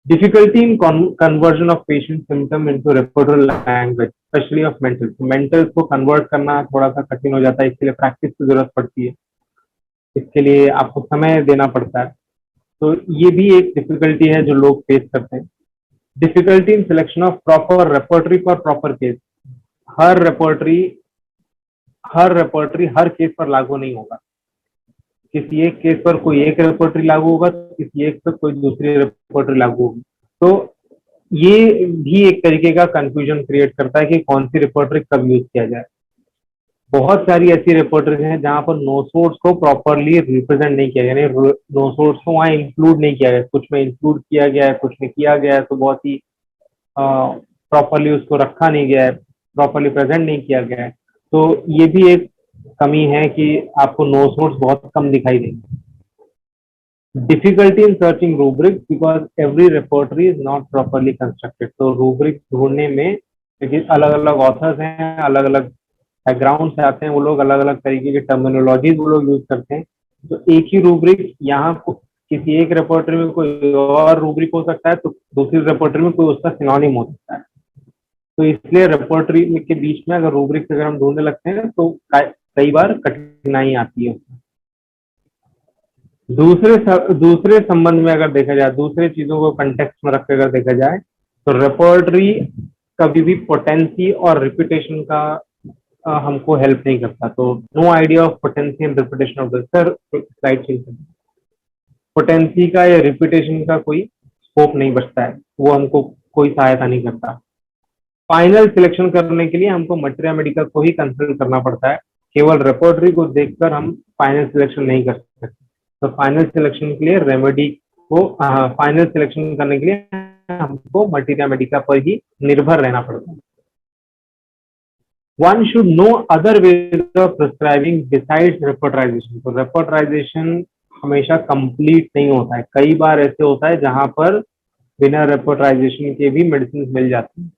Difficulty in conversion of patient symptom into reportable language, especially of mental. Mental को कन्वर्ट करना थोड़ा सा कठिन हो जाता है, इसके लिए प्रैक्टिस की जरूरत पड़ती है, इसके लिए आपको समय देना पड़ता है। तो ये भी एक डिफिकल्टी है जो लोग फेस करते हैं। Difficulty in selection of proper repertory for proper case. Her repertory her case पर लागू नहीं होगा। किसी एक केस पर कोई एक रेपर्टरी लागू होगा, किसी एक पर कोई दूसरी रेपर्टरी लागू होगी। तो ये भी एक तरीके का कंफ्यूजन क्रिएट करता है कि कौन सी रेपर्टरी कब यूज किया जाए। बहुत सारी ऐसी रेपर्टरीज हैं जहां पर नो सोर्स को प्रॉपरली रिप्रेजेंट नहीं किया गया, यानी नो सोर्स को वहां इंक्लूड नहीं किया गया। कुछ में इंक्लूड किया गया है, कुछ में किया गया है, तो बहुत ही प्रॉपरली उसको रखा नहीं गया है, प्रॉपरली प्रेजेंट नहीं किया गया है। तो ये भी एक कमी है कि आपको नो सोर्स बहुत कम दिखाई देंगे। Difficulty in searching rubric because every repertory is not properly constructed. तो रूब्रिक ढूंढने में क्योंकि अलग अलग ऑथर्स हैं, अलग अलग बैकग्राउंड से आते हैं, वो लोग अलग अलग तरीके की टर्मिनोलॉजीज वो लोग यूज करते हैं। तो एक ही रूब्रिक यहाँ किसी एक रेपर्टरी में कोई और रूब्रिक हो सकता है, तो दूसरी रेपर्टरी में कोई उसका सिनोनिम हो सकता है। तो इसलिए रेपर्टरी के बीच में अगर रूब्रिक अगर हम ढूंढने लगते हैं तो कई बार कठिनाई आती है। दूसरे संबंध में अगर देखा जाए, दूसरे चीजों को कंटेक्स्ट में रख के अगर देखा जाए, तो रेपर्टरी कभी भी पोटेंसी और रिपीटेशन का हमको हेल्प नहीं करता। तो no idea of potency and repetition of the sir, slide change. Potency का या रिपीटेशन का कोई स्कोप नहीं बचता है, वो हमको कोई सहायता नहीं करता। फाइनल सिलेक्शन करने के लिए हमको मटेरिया मेडिका को ही कंसल्ट करना पड़ता है। केवल रेपर्टरी को देखकर हम फाइनल सिलेक्शन नहीं कर सकते। तो फाइनल सिलेक्शन के लिए रेमेडी को फाइनल सिलेक्शन करने के लिए हमको मटेरिया मेडिका पर ही निर्भर रहना पड़ता है। One should know other ways of prescribing besides repertorization। तो repertorization हमेशा कंप्लीट नहीं होता है, कई बार ऐसे होता है जहां पर बिना रेपर्टराइजेशन के भी मेडिसिन मिल जाती है।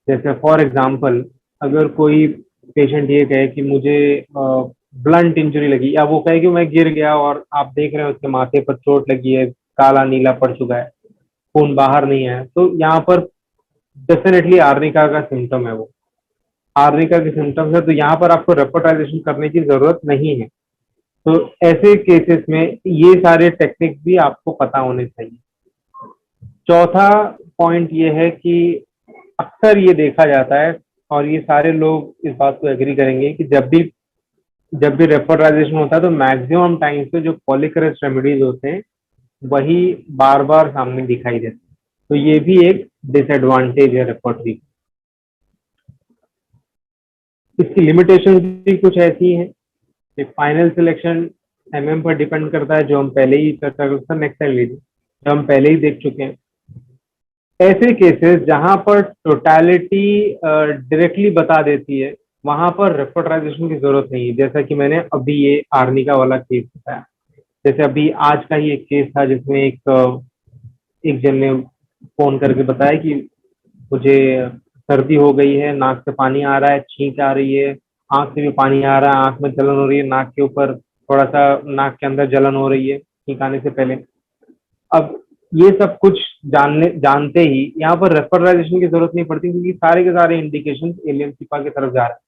जैसे फॉर एग्जांपल, अगर कोई पेशेंट ये कहे कि मुझे ब्लंट इंजरी लगी, या वो कहे कि मैं गिर गया और आप देख रहे हैं उसके माथे पर चोट लगी है, काला नीला पड़ चुका है, खून बाहर नहीं है, तो यहाँ पर डेफिनेटली आर्निका का सिम्टम है, वो आर्निका के सिम्टम्स है, तो यहाँ पर आपको रेपर्टाइजेशन करने की जरूरत नहीं है। तो ऐसे केसेस में ये सारे टेक्निक भी आपको पता होने चाहिए। चौथा पॉइंट ये है कि अक्सर ये देखा जाता है, और ये सारे लोग इस बात को एग्री करेंगे, कि जब भी रेपर्टाइजेशन होता है तो मैक्सिमम टाइम पे जो पॉलीक्रेस्ट रेमेडीज होते हैं वही बार बार सामने दिखाई देते हैं। तो ये भी एक डिसएडवांटेज है रेपर्टरी की। इसकी लिमिटेशन भी कुछ ऐसी हैं कि फाइनल सिलेक्शन एमएम पर डिपेंड करता है, जो हम पहले ही चर्चा कर सकते। नेक्स्ट स्लाइड लीजिए, जो हम पहले ही देख चुके हैं। ऐसे केसेस जहां पर टोटलिटी डायरेक्टली बता देती है, वहां पर रेपर्टराइजेशन की जरूरत नहीं है। जैसा कि मैंने अभी ये आर्निका वाला केस बताया, जैसे अभी आज का ही एक केस था जिसमें एक जन ने फोन करके बताया कि मुझे सर्दी हो गई है, नाक से पानी आ रहा है, छींक आ रही है, आंख से भी पानी आ रहा है, आंख में जलन हो रही है, नाक के ऊपर थोड़ा सा नाक के अंदर जलन हो रही है छींक आने से पहले। अब ये सब कुछ जानते ही यहाँ पर रेफरलाइजेशन की जरूरत नहीं पड़ती, क्योंकि सारे के सारे इंडिकेशन एलियम सिपा की तरफ जा रहे हैं।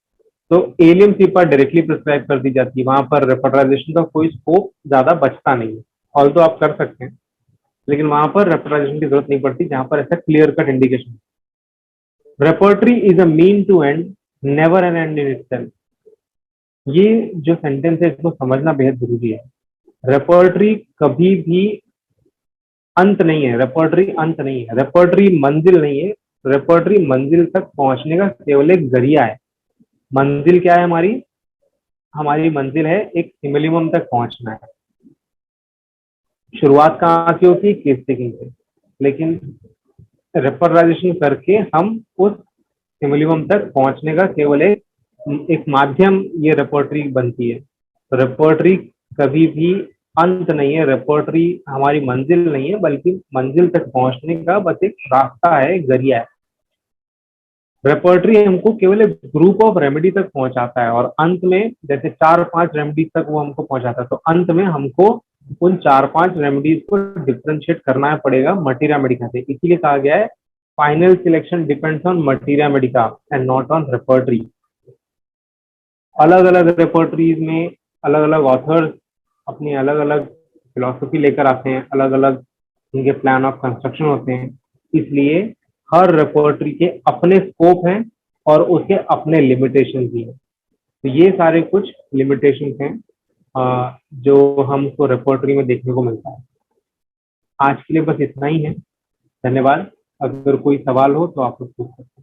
तो एलियम सिपा डायरेक्टली प्रिस्क्राइब कर दी जाती है, वहां पर रेफरलाइजेशन का कोई स्कोप ज्यादा बचता नहीं है। ऑल तो आप कर सकते हैं, लेकिन वहां पर रेफरलाइजेशन की जरूरत नहीं पड़ती जहां पर ऐसा clear cut indication. Repertory is a mean to end, never an end in itself. ये जो सेंटेंस है इसको समझना बेहद जरूरी है। रेपर्टरी कभी भी अंत नहीं है, रेपर्टरी अंत नहीं है, रेपर्टरी मंजिल नहीं है। रेपर्टरी मंजिल तक पहुंचने का केवल एक जरिया है। मंजिल क्या है हमारी? हमारी मंजिल है एक सिमिलिमम तक पहुंचना है। शुरुआत कहाँ से होती है? केस टेकिंग से, लेकिन रेपर्टराइजेशन करके हम उस सिमिलिमम तक पहुंचने का केवल एक माध्यम ये रेपर्टरी बनती है। तो रेपर्टरी कभी भी अंत नहीं है, रेपर्टरी हमारी मंजिल नहीं है, बल्कि मंजिल तक पहुंचने का बस एक रास्ता है, एक जरिया है। रेपर्टरी हमको केवल एक ग्रुप ऑफ रेमेडी तक पहुंचाता है, और अंत में जैसे 4-5 रेमेडीज तक वो हमको पहुंचाता है, तो अंत में हमको उन 4-5 रेमेडीज को डिफरेंशिएट करना पड़ेगा मटीरिया मेडिका से। इसीलिए कहा गया है final selection depends on materia Medica and not on repertory. अलग अलग रेपर्टरीज में अलग अलग ऑथर्स अपनी अलग अलग फिलॉसफी लेकर आते हैं, अलग अलग उनके प्लान ऑफ कंस्ट्रक्शन होते हैं। इसलिए हर रेपर्टरी के अपने स्कोप हैं और उसके अपने लिमिटेशन भी हैं। तो ये सारे कुछ लिमिटेशन हैं जो हमको रेपर्टरी में देखने को मिलता है। आज के लिए बस इतना ही है। धन्यवाद। अगर कोई सवाल हो तो आप पूछ सकते हैं।